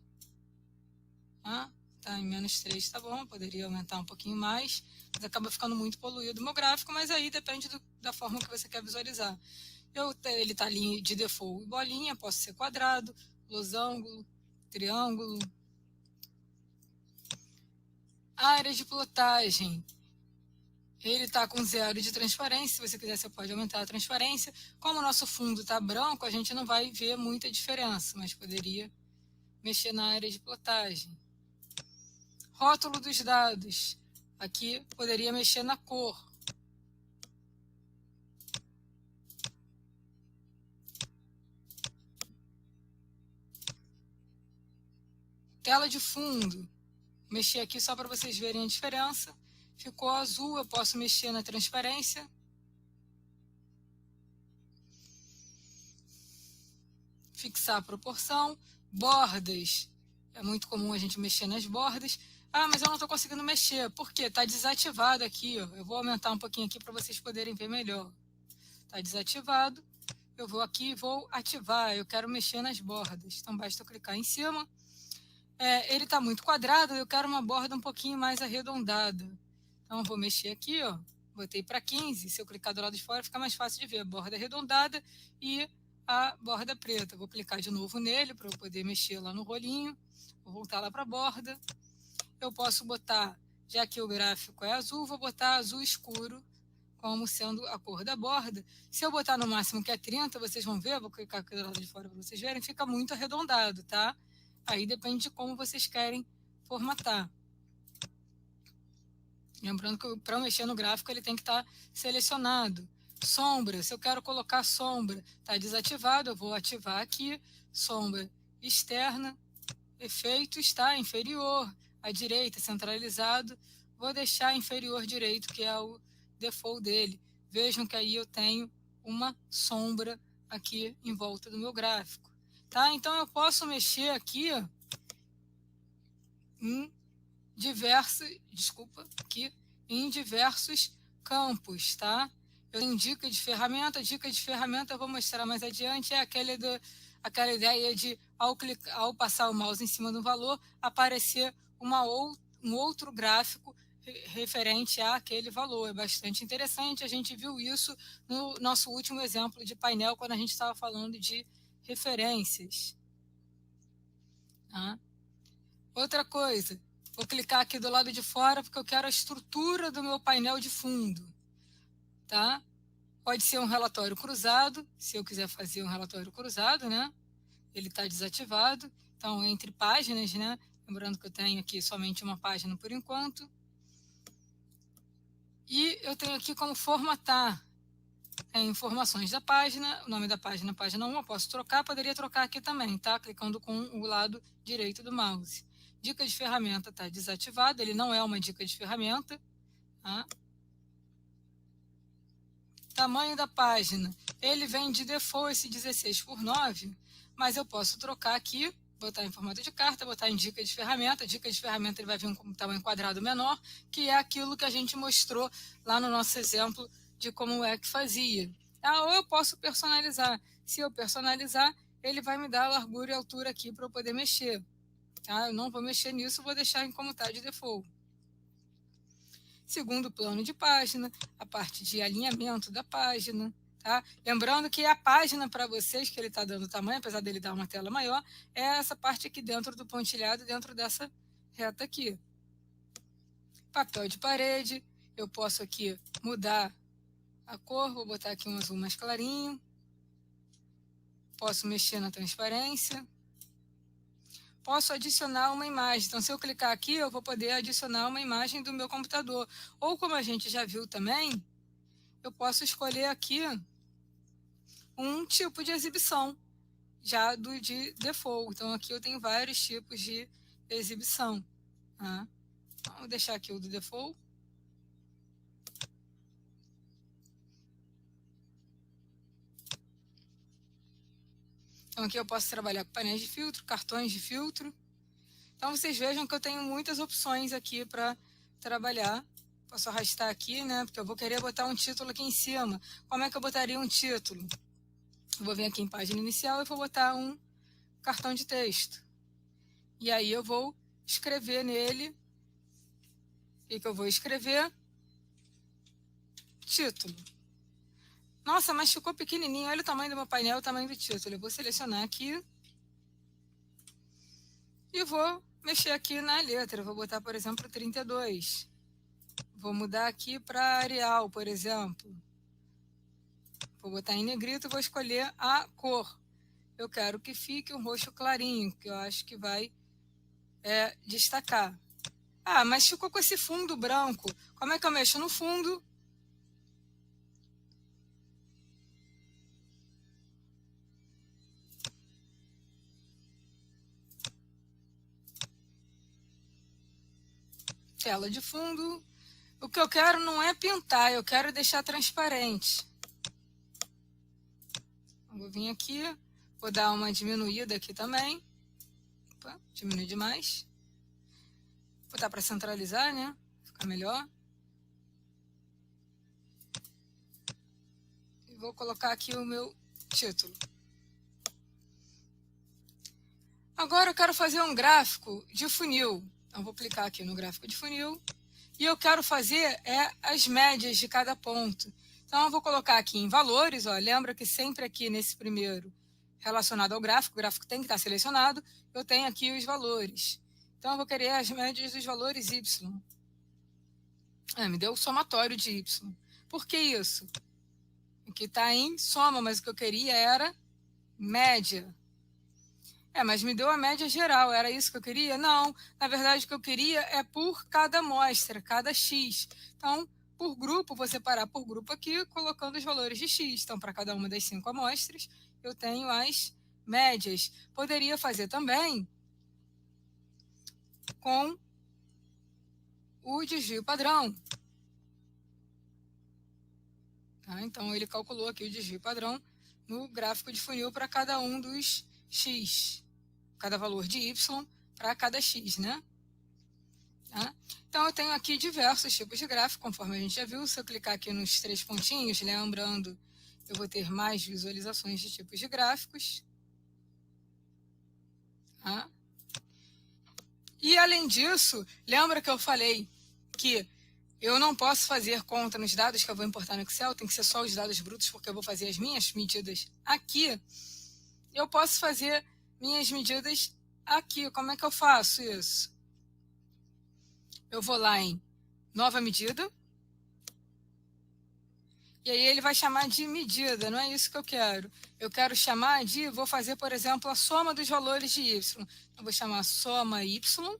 Tá em -3, tá bom, poderia aumentar um pouquinho mais, mas acaba ficando muito poluído o meu gráfico, mas aí depende da forma que você quer visualizar. Ele está ali de default bolinha, posso ser quadrado, losango, triângulo. Área de plotagem. Ele está com 0 de transparência, se você quiser você pode aumentar a transparência. Como o nosso fundo está branco, a gente não vai ver muita diferença, mas poderia mexer na área de plotagem. Rótulo dos dados. Aqui poderia mexer na cor. Tela de fundo. Mexer aqui só para vocês verem a diferença. Ficou azul, eu posso mexer na transparência. Fixar a proporção. Bordas. É muito comum a gente mexer nas bordas. Mas eu não estou conseguindo mexer. Por quê? Está desativado aqui. Ó. Eu vou aumentar um pouquinho aqui para vocês poderem ver melhor. Está desativado. Eu vou aqui e vou ativar. Eu quero mexer nas bordas. Então, basta eu clicar em cima. Ele está muito quadrado, eu quero uma borda um pouquinho mais arredondada. Então, eu vou mexer aqui, ó, botei para 15. Se eu clicar do lado de fora, fica mais fácil de ver a borda arredondada e a borda preta. Vou clicar de novo nele para eu poder mexer lá no rolinho. Vou voltar lá para a borda. Eu posso botar, já que o gráfico é azul, vou botar azul escuro como sendo a cor da borda. Se eu botar no máximo que é 30, vocês vão ver, vou clicar aqui do lado de fora para vocês verem, fica muito arredondado, tá? Aí depende de como vocês querem formatar. Lembrando que para mexer no gráfico ele tem que estar selecionado. Sombra, se eu quero colocar sombra, está desativado, eu vou ativar aqui. Sombra externa, efeito está inferior à direita, centralizado. Vou deixar inferior direito, que é o default dele. Vejam que aí eu tenho uma sombra aqui em volta do meu gráfico. Tá? Então, eu posso mexer aqui em diversos campos. Tá? Eu tenho dica de ferramenta eu vou mostrar mais adiante, é aquela ideia de, ao passar o mouse em cima do valor, aparecer um outro gráfico referente àquele valor. É bastante interessante, a gente viu isso no nosso último exemplo de painel, quando a gente estava falando de referências. Tá? Outra coisa, vou clicar aqui do lado de fora porque eu quero a estrutura do meu painel de fundo. Tá? Pode ser um relatório cruzado, se eu quiser fazer um relatório cruzado, né? Ele está desativado, então entre páginas, né? Lembrando que eu tenho aqui somente uma página por enquanto. E eu tenho aqui como formatar. Informações da página, o nome da página, página 1, eu posso trocar, poderia trocar aqui também, tá? Clicando com o lado direito do mouse. Dica de ferramenta está desativado, ele não é uma dica de ferramenta. Tá? Tamanho da página, ele vem de default esse 16:9, mas eu posso trocar aqui, botar em formato de carta, botar em dica de ferramenta. Dica de ferramenta ele vai vir com um tamanho quadrado menor, que é aquilo que a gente mostrou lá no nosso exemplo de como é que fazia. Ou eu posso personalizar. Se eu personalizar, ele vai me dar a largura e altura aqui para eu poder mexer. Tá? Eu não vou mexer nisso, vou deixar em como está de default. Segundo plano de página, a parte de alinhamento da página. Tá? Lembrando que a página para vocês, que ele está dando tamanho, apesar dele dar uma tela maior, é essa parte aqui dentro do pontilhado, dentro dessa reta aqui. Papel de parede, eu posso aqui mudar a cor, vou botar aqui um azul mais clarinho. Posso mexer na transparência. Posso adicionar uma imagem. Então, se eu clicar aqui, eu vou poder adicionar uma imagem do meu computador. Ou, como a gente já viu também, eu posso escolher aqui um tipo de exibição, já de default. Então, aqui eu tenho vários tipos de exibição. Tá? Vou deixar aqui o do default. Então, aqui eu posso trabalhar com painéis de filtro, cartões de filtro. Então, vocês vejam que eu tenho muitas opções aqui para trabalhar. Posso arrastar aqui, né? Porque eu vou querer botar um título aqui em cima. Como é que eu botaria um título? Eu vou vir aqui em página inicial e vou botar um cartão de texto. E aí eu vou escrever nele. O que eu vou escrever? Título. Nossa, mas ficou pequenininho. Olha o tamanho do meu painel, o tamanho do título. Eu vou selecionar aqui. E vou mexer aqui na letra. Vou botar, por exemplo, 32. Vou mudar aqui para Arial, por exemplo. Vou botar em negrito e vou escolher a cor. Eu quero que fique um roxo clarinho, que eu acho que vai destacar. Ah, mas ficou com esse fundo branco. Como é que eu mexo no fundo? Tela de fundo. O que eu quero não é pintar, eu quero deixar transparente. Vou vir aqui, vou dar uma diminuída aqui também. Opa, diminui demais. Vou botar para centralizar, né? Ficar melhor. E vou colocar aqui o meu título. Agora eu quero fazer um gráfico de funil. Então, vou clicar aqui no gráfico de funil. E eu quero fazer as médias de cada ponto. Então, eu vou colocar aqui em valores. Ó, lembra que sempre aqui nesse primeiro, relacionado ao gráfico, o gráfico tem que estar selecionado, eu tenho aqui os valores. Então, eu vou querer as médias dos valores Y. Me deu o somatório de Y. Por que isso? Aqui está em soma, mas o que eu queria era média. Mas me deu a média geral, era isso que eu queria? Não, na verdade o que eu queria é por cada amostra, cada X. Então, por grupo, vou separar por grupo aqui, colocando os valores de X. Então, para cada uma das 5 amostras, eu tenho as médias. Poderia fazer também com o desvio padrão. Tá? Então, ele calculou aqui o desvio padrão no gráfico de funil para cada um dos X. Cada valor de Y para cada X, né? Tá? Então, eu tenho aqui diversos tipos de gráfico, conforme a gente já viu. Se eu clicar aqui nos 3 pontinhos, lembrando, eu vou ter mais visualizações de tipos de gráficos. Tá? E, além disso, lembra que eu falei que eu não posso fazer conta nos dados que eu vou importar no Excel, tem que ser só os dados brutos, porque eu vou fazer as minhas medidas aqui. Eu posso fazer minhas medidas aqui. Como é que eu faço isso? Eu vou lá em nova medida. E aí ele vai chamar de medida, não é isso que eu quero. Eu quero chamar de, vou fazer, por exemplo, a soma dos valores de Y. Eu vou chamar soma Y.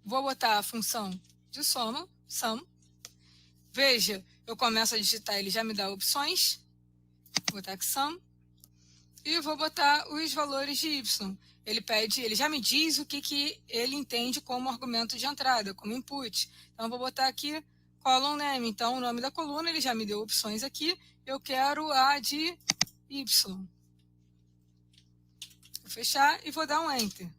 Vou botar a função de soma, sum. Veja, eu começo a digitar, ele já me dá opções. Vou botar aqui sum. E vou botar os valores de Y. Ele já me diz o que ele entende como argumento de entrada, como input. Então, eu vou botar aqui column name. Então, o nome da coluna, ele já me deu opções aqui. Eu quero a de Y. Vou fechar e vou dar um Enter.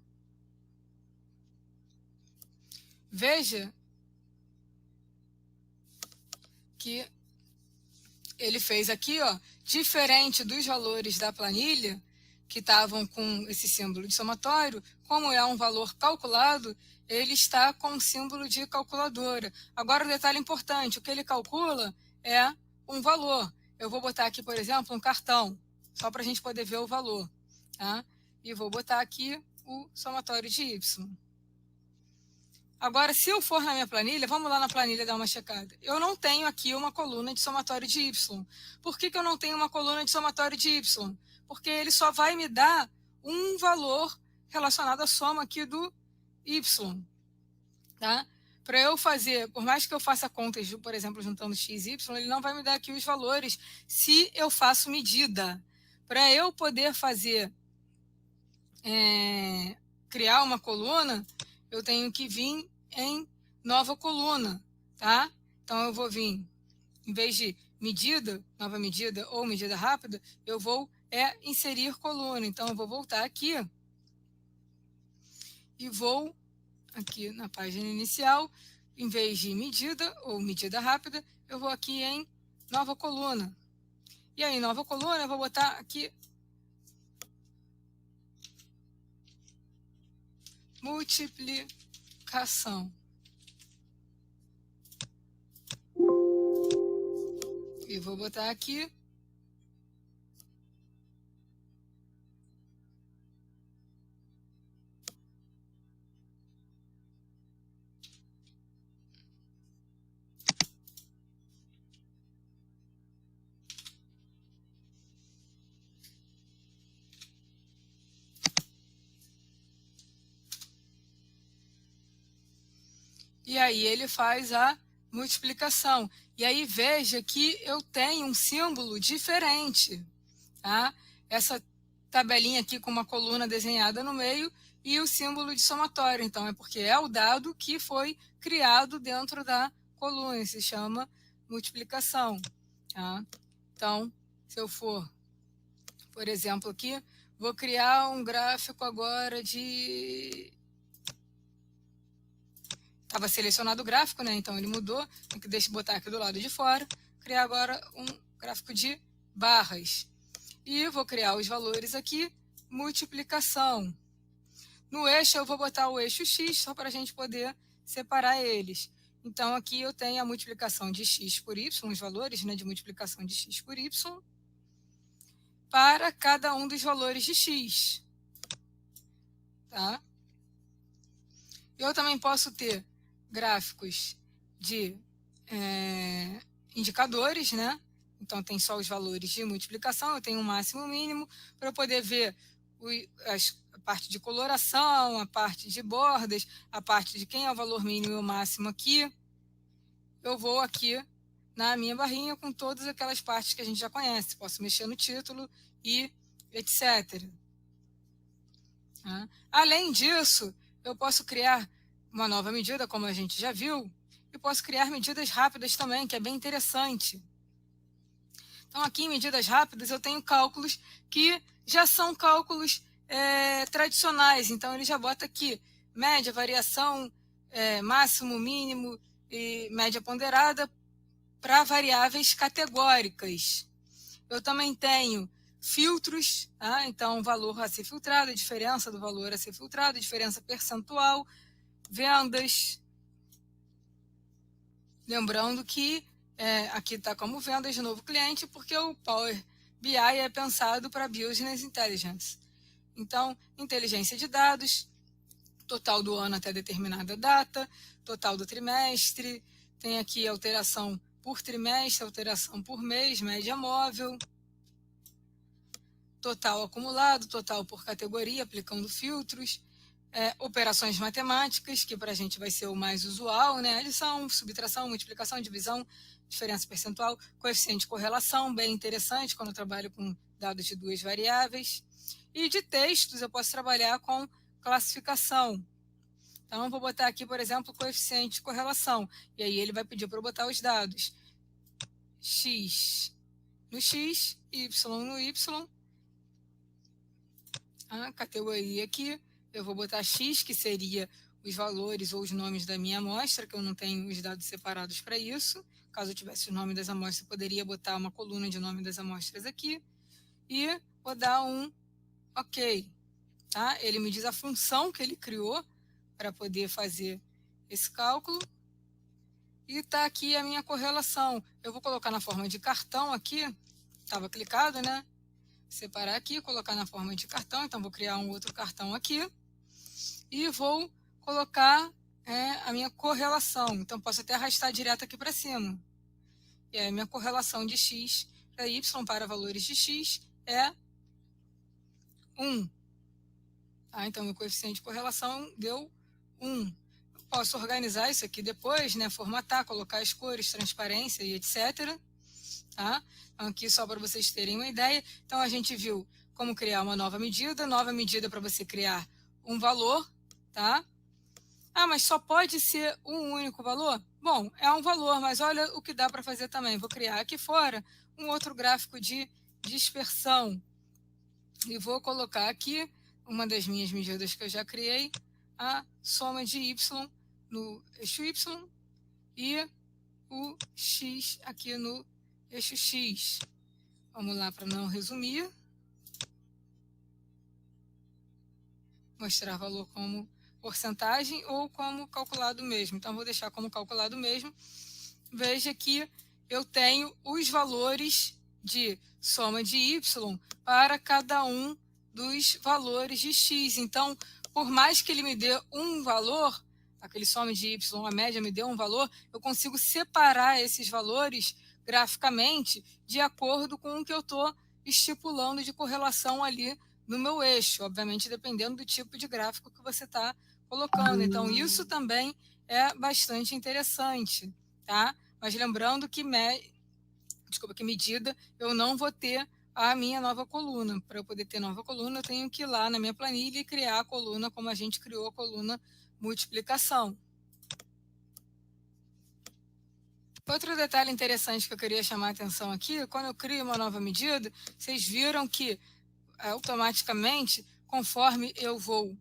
Veja que ele fez aqui, ó, diferente dos valores da planilha, que estavam com esse símbolo de somatório, como é um valor calculado, ele está com o símbolo de calculadora. Agora, um detalhe importante, o que ele calcula é um valor. Eu vou botar aqui, por exemplo, um cartão, só para a gente poder ver o valor. Tá? E vou botar aqui o somatório de Y. Agora, se eu for na minha planilha, vamos lá na planilha dar uma checada. Eu não tenho aqui uma coluna de somatório de Y. Por que eu não tenho uma coluna de somatório de Y? Porque ele só vai me dar um valor relacionado à soma aqui do Y. Tá? Para eu fazer, por mais que eu faça contas, por exemplo, juntando X e Y, ele não vai me dar aqui os valores se eu faço medida. Para eu poder fazer criar uma coluna, eu tenho que vir em nova coluna, tá? Então, eu vou vir, em vez de medida, nova medida ou medida rápida, eu vou inserir coluna. Então, eu vou voltar aqui e vou aqui na página inicial, em vez de medida ou medida rápida, eu vou aqui em nova coluna. E aí, nova coluna, eu vou botar aqui multiplicação. E vou botar aqui e aí ele faz a multiplicação. E aí veja que eu tenho um símbolo diferente, tá? Essa tabelinha aqui com uma coluna desenhada no meio e o símbolo de somatório. Então, é porque é o dado que foi criado dentro da coluna, se chama multiplicação, tá? Então, se eu for, por exemplo, aqui, vou criar um gráfico agora de... Estava selecionado o gráfico, né? Então ele mudou. Tem que botar aqui do lado de fora. Criar agora um gráfico de barras. E vou criar os valores aqui. Multiplicação. No eixo eu vou botar o eixo X, só para a gente poder separar eles. Então aqui eu tenho a multiplicação de X por Y, os valores, né, de multiplicação de X por Y, para cada um dos valores de X. Tá? Eu também posso ter gráficos de indicadores, né? Então, tem só os valores de multiplicação, eu tenho um máximo e um mínimo, para eu poder ver a parte de coloração, a parte de bordas, a parte de quem é o valor mínimo e o máximo aqui. Eu vou aqui na minha barrinha com todas aquelas partes que a gente já conhece. Posso mexer no título e etc. Tá? Além disso, eu posso criar uma nova medida, como a gente já viu, e posso criar medidas rápidas também, que é bem interessante. Então, aqui em medidas rápidas, eu tenho cálculos que já são cálculos tradicionais. Então, ele já bota aqui média, variação, máximo, mínimo e média ponderada para variáveis categóricas. Eu também tenho filtros, tá? Então, valor a ser filtrado, a diferença do valor a ser filtrado, a diferença percentual, vendas. Lembrando que aqui está como vendas de novo cliente, porque o Power BI é pensado para Business Intelligence. Então, inteligência de dados, total do ano até determinada data, total do trimestre, tem aqui alteração por trimestre, alteração por mês, média móvel, total acumulado, total por categoria, aplicando filtros, operações matemáticas, que para a gente vai ser o mais usual, né? Adição, subtração, multiplicação, divisão, diferença percentual, coeficiente de correlação, bem interessante quando eu trabalho com dados de duas variáveis. E de textos eu posso trabalhar com classificação. Então, eu vou botar aqui, por exemplo, coeficiente de correlação. E aí ele vai pedir para eu botar os dados X no X, Y no Y. A categoria aqui, eu vou botar X, que seria os valores ou os nomes da minha amostra, que eu não tenho os dados separados para isso. Caso eu tivesse o nome das amostras, eu poderia botar uma coluna de nome das amostras aqui. E vou dar um OK. Tá? Ele me diz a função que ele criou para poder fazer esse cálculo. E está aqui a minha correlação. Eu vou colocar na forma de cartão aqui. Estava clicado, né? Separar aqui, colocar na forma de cartão. Então, vou criar um outro cartão aqui. E vou colocar a minha correlação. Então, posso até arrastar direto aqui para cima. E aí, a minha correlação de X para Y para valores de X é 1. Tá? Então, meu coeficiente de correlação deu 1. Eu posso organizar isso aqui depois, né? Formatar, colocar as cores, transparência e etc. Tá? Então, aqui só para vocês terem uma ideia. Então, a gente viu como criar uma nova medida para você criar um valor, tá? Ah, mas só pode ser um único valor? Bom, é um valor, mas olha o que dá para fazer também. Vou criar aqui fora um outro gráfico de dispersão. E vou colocar aqui uma das minhas medidas que eu já criei, a soma de y no eixo y e o x aqui no eixo x. Vamos lá para não resumir. Mostrar valor como porcentagem ou como calculado mesmo. Então, vou deixar como calculado mesmo. Veja que eu tenho os valores de soma de y para cada um dos valores de x. Então, por mais que ele me dê um valor, aquele soma de y, a média me dê um valor, eu consigo separar esses valores graficamente de acordo com o que eu estou estipulando de correlação ali no meu eixo, obviamente dependendo do tipo de gráfico que você está colocando. Então, isso também é bastante interessante, tá? Mas lembrando que medida eu não vou ter a minha nova coluna. Para eu poder ter nova coluna, eu tenho que ir lá na minha planilha e criar a coluna como a gente criou a coluna multiplicação. Outro detalhe interessante que eu queria chamar a atenção aqui, quando eu crio uma nova medida, vocês viram que automaticamente, conforme eu vou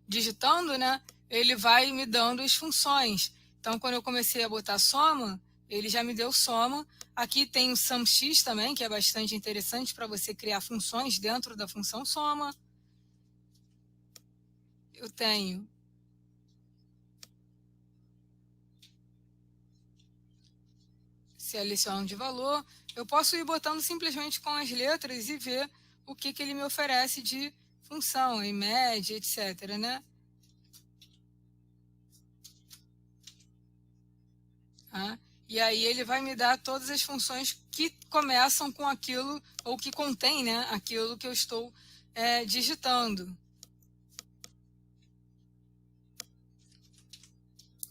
digitando, né, ele vai me dando as funções. Então, quando eu comecei a botar soma, ele já me deu soma. Aqui tem o sumx também, que é bastante interessante para você criar funções dentro da função soma. Eu tenho seleção de valor. Eu posso ir botando simplesmente com as letras e ver o que ele me oferece de função, em média, etc., né? E aí ele vai me dar todas as funções que começam com aquilo, ou que contém, né, aquilo que eu estou digitando.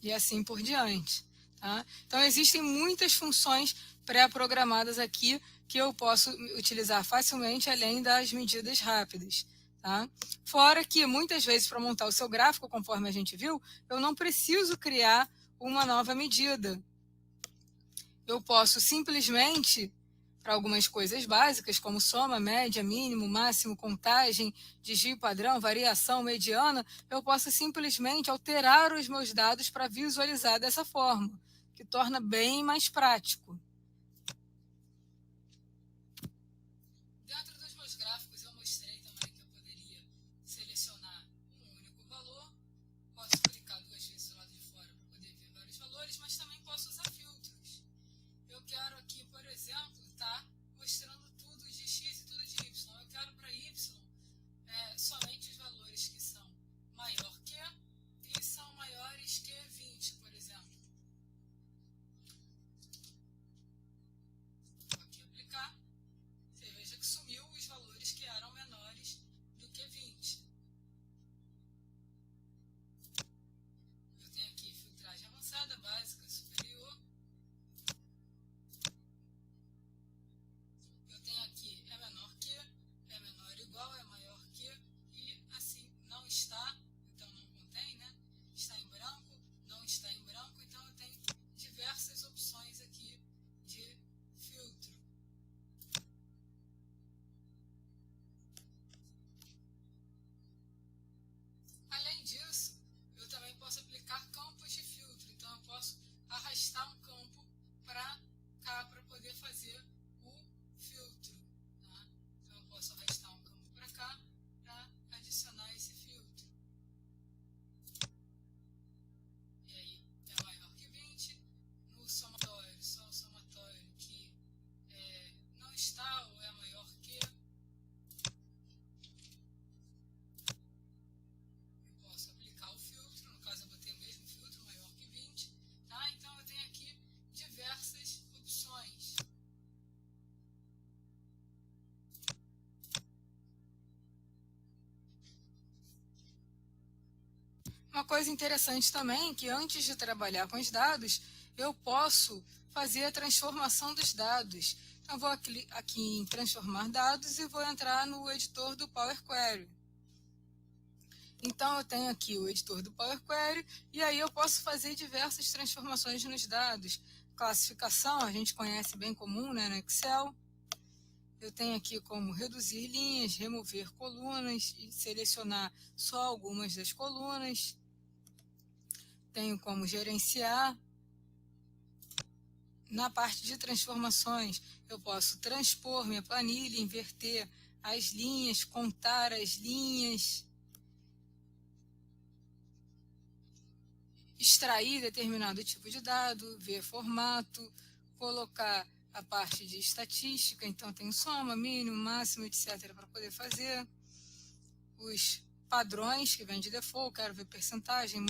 E assim por diante. Tá? Então, existem muitas funções pré-programadas aqui que eu posso utilizar facilmente, além das medidas rápidas. Tá? Fora que, muitas vezes, para montar o seu gráfico, conforme a gente viu, eu não preciso criar uma nova medida. Eu posso simplesmente, para algumas coisas básicas, como soma, média, mínimo, máximo, contagem, desvio padrão, variação, mediana, eu posso simplesmente alterar os meus dados para visualizar dessa forma, que torna bem mais prático. Dentro dos meus gráficos, eu mostrei também que eu poderia selecionar um único valor, posso clicar duas vezes do lado de fora para poder ver vários valores, mas também posso usar filtros. Eu quero aqui, por exemplo, tá mostrando tudo de x e tudo de y. Eu quero para y somente os valores que são maior que e são maiores que 20, por exemplo. Vou aqui aplicar. Você veja que sumiu os valores que eram menores do que 20. Eu tenho aqui filtragem avançada, básica, superior. Eu tenho aqui é menor que, é menor ou igual, é maior que, e assim não está, então não contém, né? Está em branco, não está em branco, então eu tenho diversas opções aqui de filtro. Além disso, eu também posso aplicar campos de filtro, então eu posso arrastar um campo para cá para poder fazer o filtro. Tá? Então eu posso arrastar um campo para cá para adicionar esse filtro. E aí é maior que 20. No somatório, só o somatório que não está ou é maior que. Eu posso aplicar o filtro, no caso eu botei o mesmo filtro, maior que 20. Tá? Então eu tenho aqui diversas opções. Uma coisa interessante também é que antes de trabalhar com os dados, eu posso fazer a transformação dos dados. Então, vou aqui em transformar dados e vou entrar no editor do Power Query. Então, eu tenho aqui o editor do Power Query, e aí eu posso fazer diversas transformações nos dados. Classificação, a gente conhece bem comum, né, no Excel. Eu tenho aqui como reduzir linhas, remover colunas e selecionar só algumas das colunas. Tenho como gerenciar. Na parte de transformações, eu posso transpor minha planilha, inverter as linhas, contar as linhas, extrair determinado tipo de dado, ver formato, colocar a parte de estatística, então tem soma, mínimo, máximo, etc. para poder fazer. Os padrões que vêm de default, quero ver percentagem,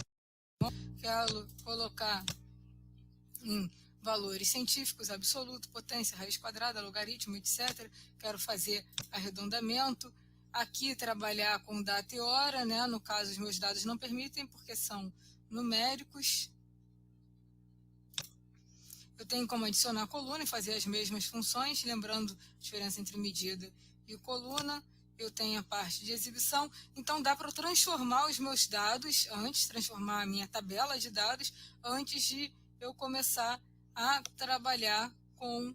quero colocar em valores científicos, absoluto, potência, raiz quadrada, logaritmo, etc. Quero fazer arredondamento. Aqui trabalhar com data e hora, né? No caso, os meus dados não permitem, porque são numéricos. Eu tenho como adicionar coluna e fazer as mesmas funções, lembrando a diferença entre medida e coluna. Eu tenho a parte de exibição, então dá para transformar os meus dados transformar a minha tabela de dados antes de eu começar a trabalhar com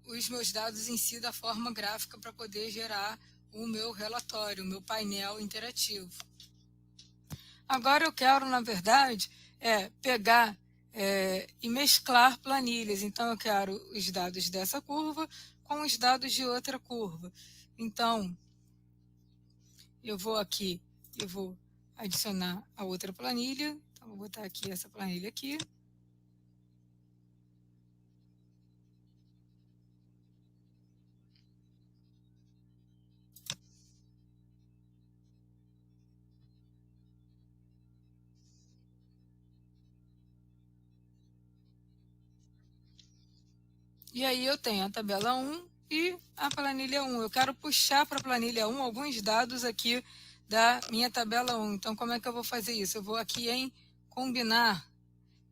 os meus dados em si da forma gráfica para poder gerar o meu relatório, o meu painel interativo. Agora eu quero, na verdade, pegar e mesclar planilhas. Então, eu quero os dados dessa curva com os dados de outra curva. Então, eu vou aqui, eu vou adicionar a outra planilha. Então, vou botar aqui essa planilha aqui. E aí eu tenho a tabela 1 e a planilha 1. Eu quero puxar para a planilha 1 alguns dados aqui da minha tabela 1. Então, como é que eu vou fazer isso? Eu vou aqui em combinar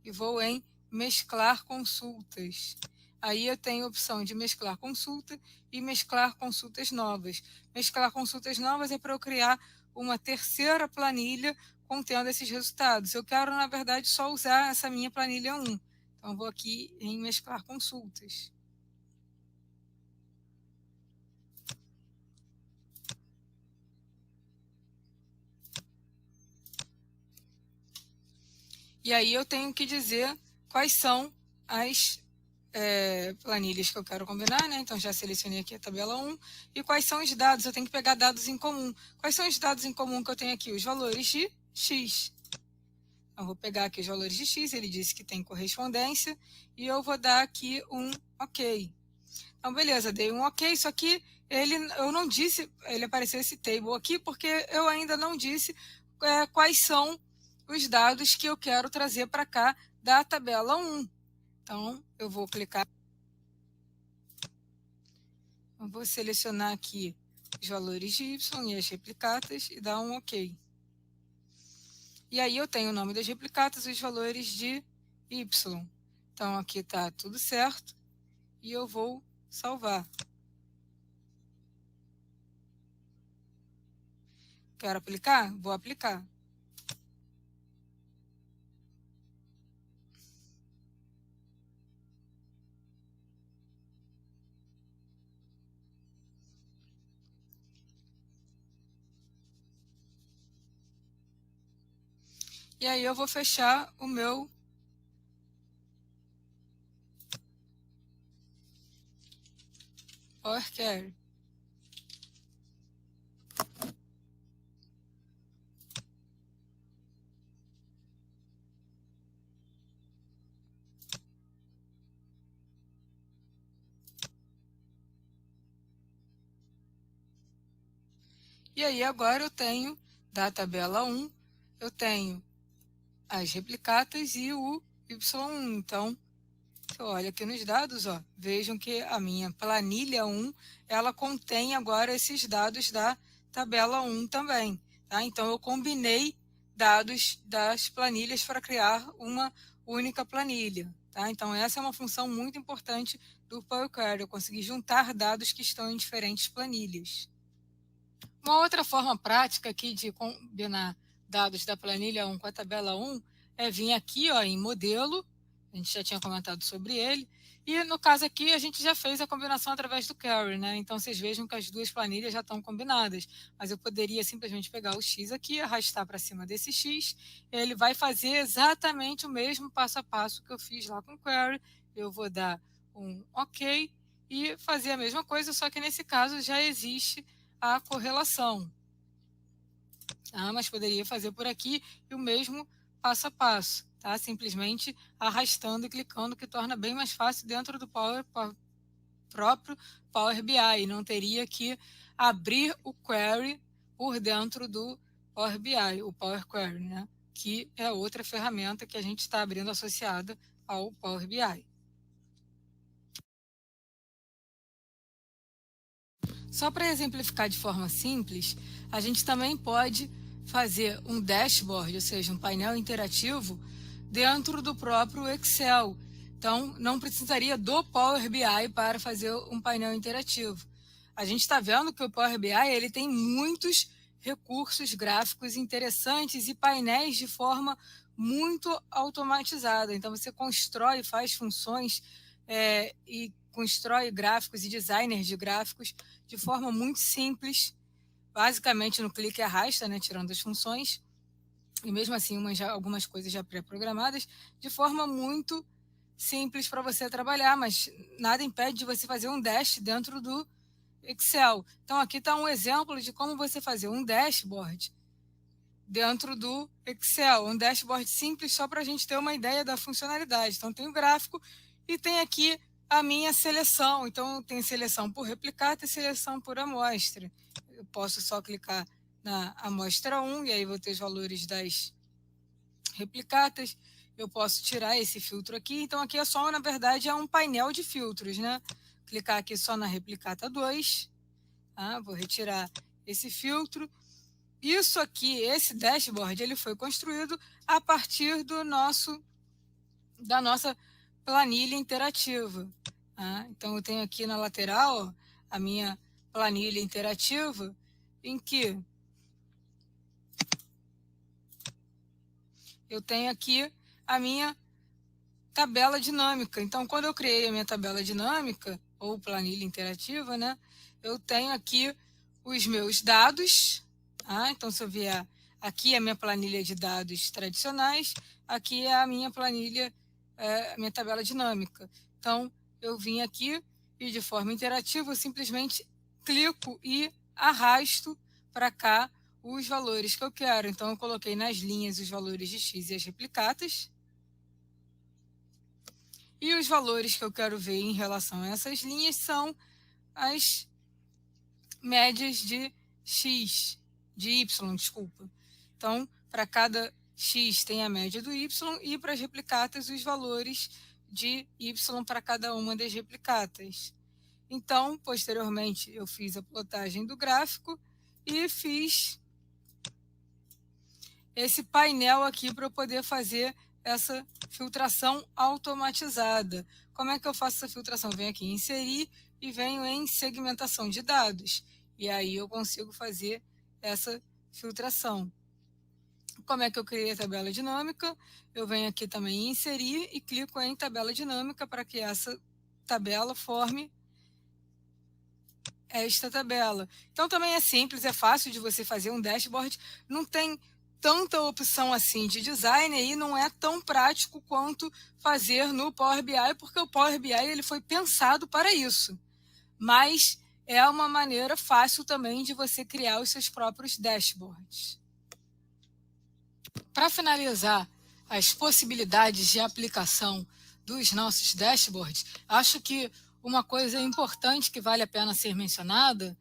e vou em mesclar consultas. Aí eu tenho a opção de mesclar consulta e mesclar consultas novas. Mesclar consultas novas é para eu criar uma terceira planilha contendo esses resultados. Eu quero, na verdade, só usar essa minha planilha 1. Então, vou aqui em mesclar consultas. E aí eu tenho que dizer quais são as planilhas que eu quero combinar, né? Então, já selecionei aqui a tabela 1. E quais são os dados? Eu tenho que pegar dados em comum. Quais são os dados em comum que eu tenho aqui? Os valores de X. Então, vou pegar aqui os valores de X, ele disse que tem correspondência, e eu vou dar aqui um OK. Então, beleza, dei um OK, só que eu não disse, ele apareceu esse table aqui, porque eu ainda não disse quais são os dados que eu quero trazer para cá da tabela 1. Então, eu vou clicar, eu vou selecionar aqui os valores de Y e as replicatas e dar um OK. E aí eu tenho o nome das replicatas e os valores de Y. Então, aqui está tudo certo e eu vou salvar. Quero aplicar? Vou aplicar. E aí eu vou fechar o meu Power Query. E aí agora eu tenho da tabela 1, eu tenho as replicatas e o Y1. Então, se eu olho aqui nos dados, ó, vejam que a minha planilha 1, ela contém agora esses dados da tabela 1 também. Tá? Então, eu combinei dados das planilhas para criar uma única planilha. Tá? Então, essa é uma função muito importante do Power Query, eu conseguir juntar dados que estão em diferentes planilhas. Uma outra forma prática aqui de combinar dados da planilha 1 com a tabela 1 é vir aqui em modelo, a gente já tinha comentado sobre ele, e no caso aqui a gente já fez a combinação através do query, né? Então vocês vejam que as duas planilhas já estão combinadas, mas eu poderia simplesmente pegar o X aqui, arrastar para cima desse X, ele vai fazer exatamente o mesmo passo a passo que eu fiz lá com o query, eu vou dar um OK e fazer a mesma coisa, só que nesse caso já existe a correlação. Mas poderia fazer por aqui e o mesmo passo a passo, tá? Simplesmente arrastando e clicando, que torna bem mais fácil dentro do próprio Power BI. Não teria que abrir o query por dentro do Power BI, o Power Query, né? Que é outra ferramenta que a gente está abrindo associada ao Power BI. Só para exemplificar de forma simples, a gente também pode fazer um dashboard, ou seja, um painel interativo, dentro do próprio Excel. Então, não precisaria do Power BI para fazer um painel interativo. A gente está vendo que o Power BI ele tem muitos recursos gráficos interessantes e painéis de forma muito automatizada. Então, você constrói, faz funções e constrói gráficos e designers de gráficos de forma muito simples, basicamente no clique e arrasta, né, tirando as funções, e mesmo assim algumas coisas já pré-programadas, de forma muito simples para você trabalhar, mas nada impede de você fazer um dash dentro do Excel. Então aqui está um exemplo de como você fazer um dashboard dentro do Excel, um dashboard simples só para a gente ter uma ideia da funcionalidade. Então tem o gráfico e tem aqui a minha seleção. Então tem seleção por replicata e seleção por amostra. Eu posso só clicar na amostra 1 e aí vou ter os valores das replicatas. Eu posso tirar esse filtro aqui. Então aqui é só, na verdade, é um painel de filtros, né? Clicar aqui só na replicata 2. Vou retirar esse filtro. Isso aqui, esse dashboard, ele foi construído a partir da nossa planilha interativa. Então, eu tenho aqui na lateral a minha planilha interativa, em que eu tenho aqui a minha tabela dinâmica. Então, quando eu criei a minha tabela dinâmica, ou planilha interativa, né, eu tenho aqui os meus dados. Então, se eu vier aqui a minha planilha de dados tradicionais, aqui é a minha planilha, a minha tabela dinâmica. Então, eu vim aqui e de forma interativa eu simplesmente clico e arrasto para cá os valores que eu quero. Então, eu coloquei nas linhas os valores de X e as replicatas. E os valores que eu quero ver em relação a essas linhas são as médias de X, de Y, desculpa. Então, para cada X tem a média do Y e para as replicatas os valores de Y para cada uma das replicatas. Então, posteriormente, eu fiz a plotagem do gráfico e fiz esse painel aqui para eu poder fazer essa filtração automatizada. Como é que eu faço essa filtração? Venho aqui em inserir e venho em segmentação de dados. E aí eu consigo fazer essa filtração. Como é que eu criei a tabela dinâmica? Eu venho aqui também em inserir e clico em tabela dinâmica para que essa tabela forme esta tabela. Então também é simples, é fácil de você fazer um dashboard, não tem tanta opção assim de design e não é tão prático quanto fazer no Power BI, porque o Power BI ele foi pensado para isso. Mas é uma maneira fácil também de você criar os seus próprios dashboards. Para finalizar as possibilidades de aplicação dos nossos dashboards, acho que uma coisa importante que vale a pena ser mencionada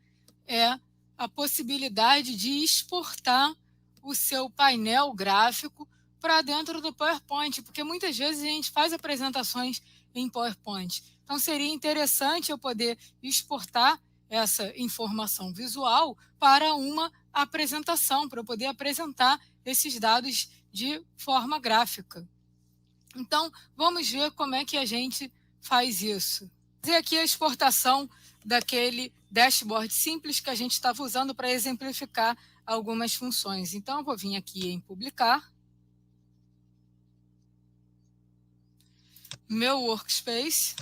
é a possibilidade de exportar o seu painel gráfico para dentro do PowerPoint, porque muitas vezes a gente faz apresentações em PowerPoint. Então, seria interessante eu poder exportar essa informação visual para uma apresentação, para eu poder apresentar esses dados de forma gráfica. Então, vamos ver como é que a gente faz isso. Fazer aqui a exportação daquele dashboard simples que a gente estava usando para exemplificar algumas funções. Então, eu vou vir aqui em publicar. Meu workspace.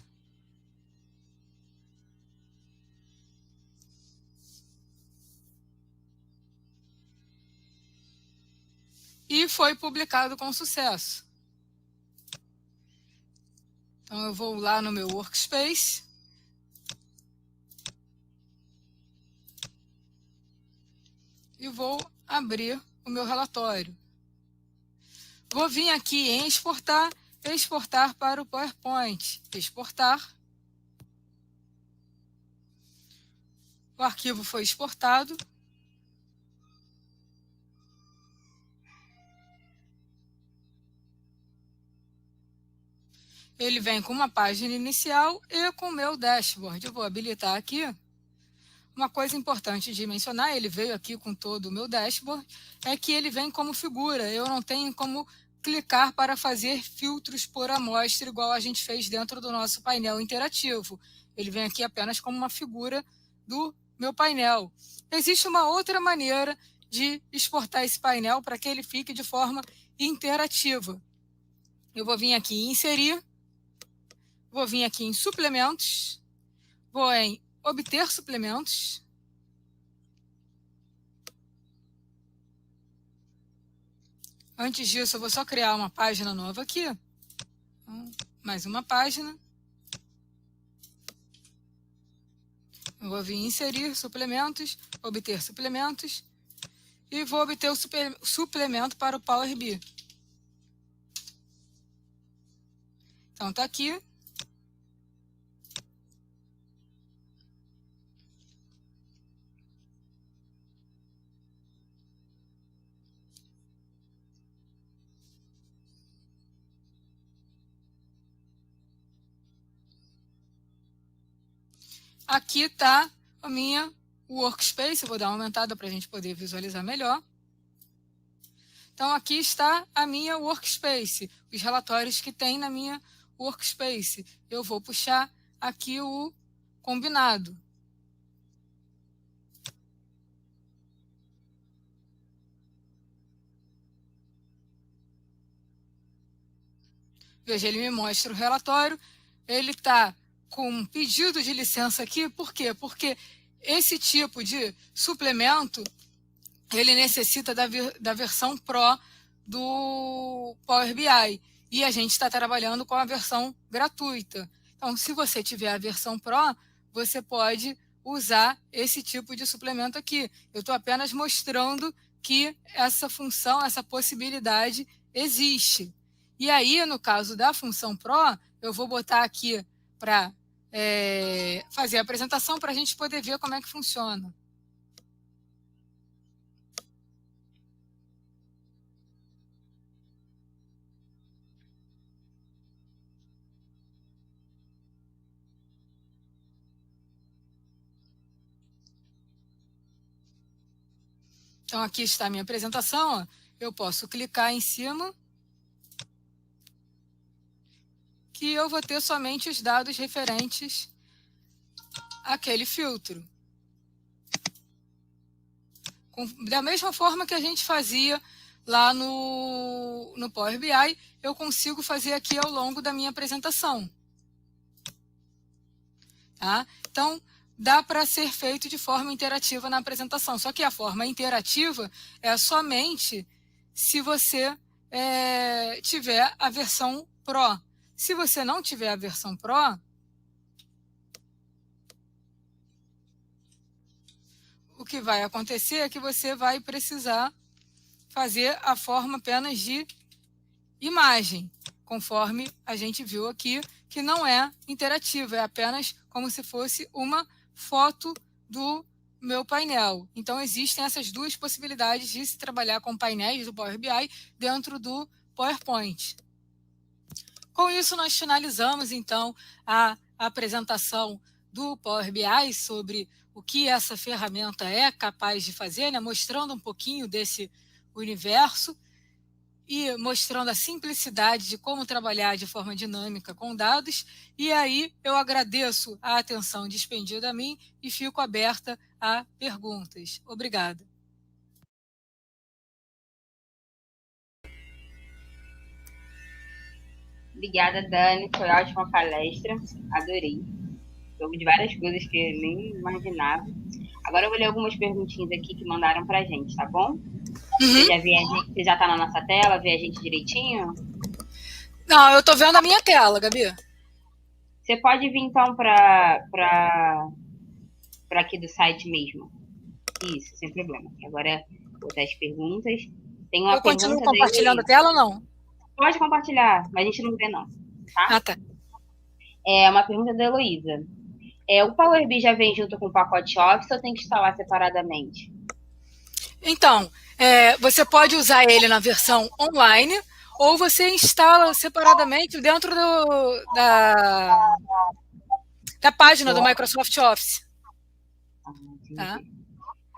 E foi publicado com sucesso. Então, eu vou lá no meu workspace. E vou abrir o meu relatório. Vou vir aqui em exportar, exportar para o PowerPoint. Exportar. O arquivo foi exportado. Ele vem com uma página inicial e com o meu dashboard. Eu vou habilitar aqui. Uma coisa importante de mencionar, ele veio aqui com todo o meu dashboard, é que ele vem como figura. Eu não tenho como clicar para fazer filtros por amostra, igual a gente fez dentro do nosso painel interativo. Ele vem aqui apenas como uma figura do meu painel. Existe uma outra maneira de exportar esse painel para que ele fique de forma interativa. Eu vou vir aqui em inserir, vou vir aqui em suplementos, vou em obter suplementos. Antes disso, eu vou só criar uma página nova aqui. Mais uma página. Eu vou vir em inserir suplementos, obter suplementos. E vou obter o suplemento para o Power BI. Então, está aqui. Aqui está a minha workspace. Eu vou dar uma aumentada para a gente poder visualizar melhor. Então, aqui está a minha workspace, os relatórios que tem na minha workspace. Eu vou puxar aqui o combinado. Veja, ele me mostra o relatório. Ele está com um pedido de licença aqui. Por quê? Porque esse tipo de suplemento, ele necessita da versão Pro do Power BI. E a gente está trabalhando com a versão gratuita. Então, se você tiver a versão Pro, você pode usar esse tipo de suplemento aqui. Eu estou apenas mostrando que essa função, essa possibilidade existe. E aí, no caso da função Pro, eu vou botar aqui para fazer a apresentação para a gente poder ver como é que funciona. Então, aqui está a minha apresentação. Ó. Eu posso clicar em cima, que eu vou ter somente os dados referentes àquele filtro. Da mesma forma que a gente fazia lá no Power BI, eu consigo fazer aqui ao longo da minha apresentação. Tá? Então, dá para ser feito de forma interativa na apresentação. Só que a forma interativa é somente se você tiver a versão Pro. Se você não tiver a versão Pro, o que vai acontecer é que você vai precisar fazer a forma apenas de imagem, conforme a gente viu aqui, que não é interativa, é apenas como se fosse uma foto do meu painel. Então, existem essas duas possibilidades de se trabalhar com painéis do Power BI dentro do PowerPoint. Com isso, nós finalizamos, então, a apresentação do Power BI sobre o que essa ferramenta é capaz de fazer, né? Mostrando um pouquinho desse universo. e mostrando a simplicidade de como trabalhar de forma dinâmica com dados. E aí eu agradeço a atenção despendida a mim e fico aberta a perguntas. Obrigada. Obrigada, Dani. Foi ótima palestra. Adorei. Soube de várias coisas que eu nem imaginava. Agora eu vou ler algumas perguntinhas aqui que mandaram pra gente, tá bom? Você já vê a gente, você já tá na nossa tela, vê a gente direitinho? Não, eu tô vendo a minha tela, Gabi. Você pode vir então pra aqui do site mesmo. Isso, sem problema. Agora vou botar as perguntas. Tem uma eu continuo compartilhando a tela ou não? Pode compartilhar, mas a gente não vê não. Tá? Ah, tá. É uma pergunta da Heloísa. O Power BI já vem junto com o pacote Office ou tem que instalar separadamente? Então, você pode usar ele na versão online ou você instala separadamente dentro da página do Microsoft Office. Tá?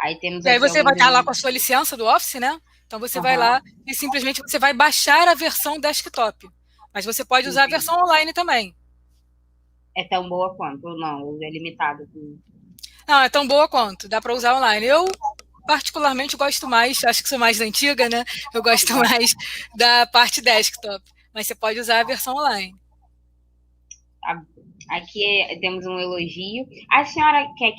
Aí temos e aí você vai estar lá com a sua licença do Office, né? Então você vai lá e simplesmente você vai baixar a versão desktop. Mas você pode usar a versão online também. É tão boa quanto? Ou não? É limitado? Não, é tão boa quanto. Dá para usar online. Eu, particularmente, gosto mais, acho que sou mais da antiga, né? Eu gosto mais da parte desktop. Mas você pode usar a versão online. Aqui temos um elogio. A senhora quer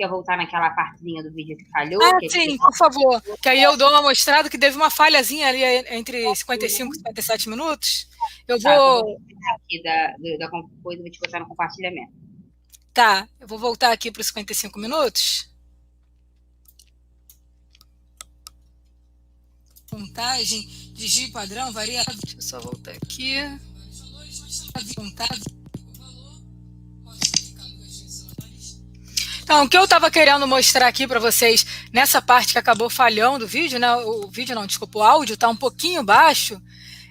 voltar naquela partezinha do vídeo que falhou? Sim, por favor. Que aí eu dou uma mostrada que teve uma falhazinha ali entre 55 e 57 minutos. Eu vou... aqui da coisa, vou te botar no compartilhamento. Tá, eu vou voltar aqui para os 55 minutos. Contagem de GI padrão variável. Deixa eu só voltar aqui. Então, o que eu estava querendo mostrar aqui para vocês, nessa parte que acabou falhando o vídeo, né? O vídeo não, desculpa, o áudio está um pouquinho baixo,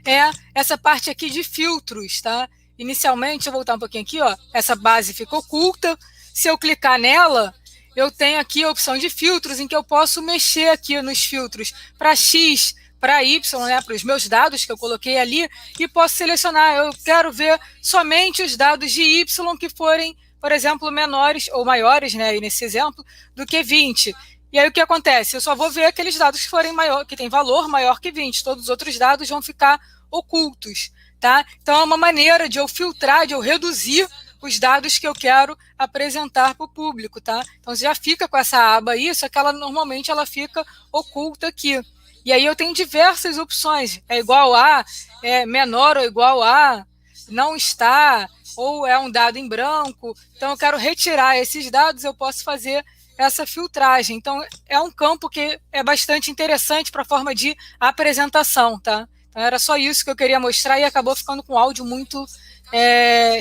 é essa parte aqui de filtros, tá? Inicialmente, eu vou voltar um pouquinho aqui, ó, essa base fica oculta. Se eu clicar nela, eu tenho aqui a opção de filtros, em que eu posso mexer aqui nos filtros para X, para Y, né, para os meus dados que eu coloquei ali, e posso selecionar. Eu quero ver somente os dados de Y que forem, por exemplo, menores ou maiores, né, nesse exemplo, do que 20. E aí o que acontece? Eu só vou ver aqueles dados que forem maior, que têm valor maior que 20. Todos os outros dados vão ficar ocultos. Tá? Então é uma maneira de eu filtrar, de eu reduzir os dados que eu quero apresentar para o público. Tá? Então você já fica com essa aba aí, só que ela normalmente ela fica oculta aqui. E aí eu tenho diversas opções. É igual a, é menor ou igual a, não está, ou é um dado em branco. Então eu quero retirar esses dados, eu posso fazer essa filtragem. Então é um campo que é bastante interessante para a forma de apresentação. Tá? Então, era só isso que eu queria mostrar e acabou ficando com áudio muito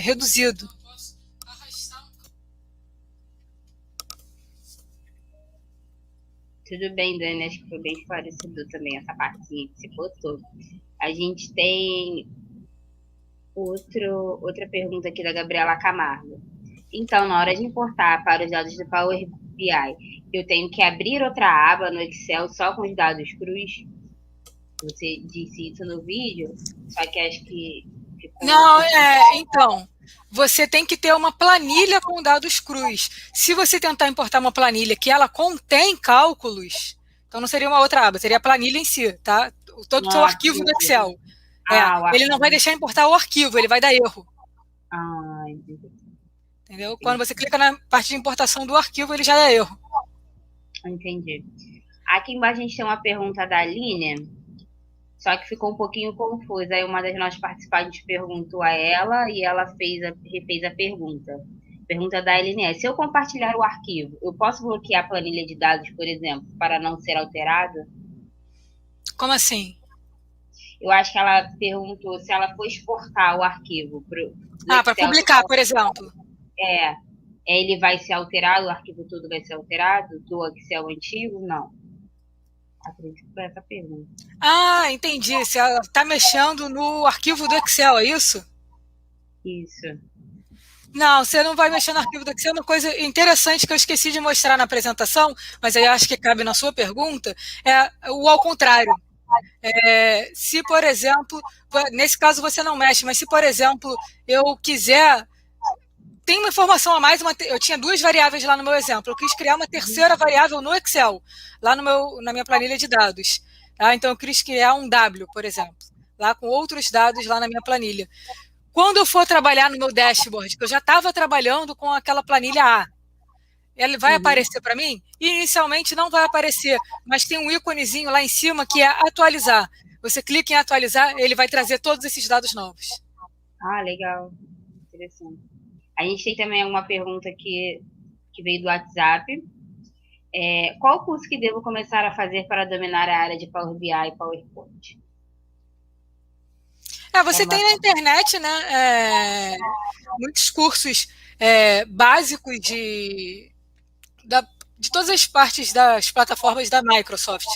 reduzido. Tudo bem, Dani, acho que foi bem esclarecido também essa partezinha que você botou. A gente tem outra pergunta aqui da Gabriela Camargo. Então, na hora de importar para os dados do Power BI, eu tenho que abrir outra aba no Excel só com os dados crus? Você disse isso no vídeo, só que acho que... Não, então, você tem que ter uma planilha com dados crus. Se você tentar importar uma planilha que ela contém cálculos, então não seria uma outra aba, seria a planilha em si, tá? Todo o seu arquivo do Excel. Ele não vai deixar importar o arquivo, ele vai dar erro. Entendeu? Quando você clica na parte de importação do arquivo, ele já dá erro. Entendi. Aqui embaixo a gente tem uma pergunta da Aline, só que ficou um pouquinho confusa. Aí uma das nossas participantes perguntou a ela e ela refez a pergunta. A pergunta da Aline é: se eu compartilhar o arquivo, eu posso bloquear a planilha de dados, por exemplo, para não ser alterada? Como assim? Eu acho que ela perguntou se ela for exportar o arquivo para publicar, por exemplo. Ele vai ser alterado, o arquivo todo vai ser alterado do Excel antigo? Não. Acredito que foi essa pergunta. Entendi. Se ela está mexendo no arquivo do Excel, é isso? Isso. Não, você não vai mexer no arquivo do Excel. Uma coisa interessante que eu esqueci de mostrar na apresentação, mas aí eu acho que cabe na sua pergunta, é o ao contrário. Se, por exemplo, nesse caso você não mexe, mas se, por exemplo, eu quiser... Tem uma informação a mais, eu tinha 2 variáveis lá no meu exemplo, eu quis criar uma terceira variável no Excel, lá na minha planilha de dados. Tá? Então, eu quis criar um W, por exemplo, lá com outros dados lá na minha planilha. Quando eu for trabalhar no meu dashboard, que eu já estava trabalhando com aquela planilha A, ele vai aparecer para mim? Inicialmente não vai aparecer, mas tem um íconezinho lá em cima que é atualizar. Você clica em atualizar, ele vai trazer todos esses dados novos. Ah, legal. Interessante. A gente tem também uma pergunta que veio do WhatsApp. Qual curso que devo começar a fazer para dominar a área de Power BI e PowerPoint? Você tem na internet, né, muitos cursos básicos de todas as partes das plataformas da Microsoft.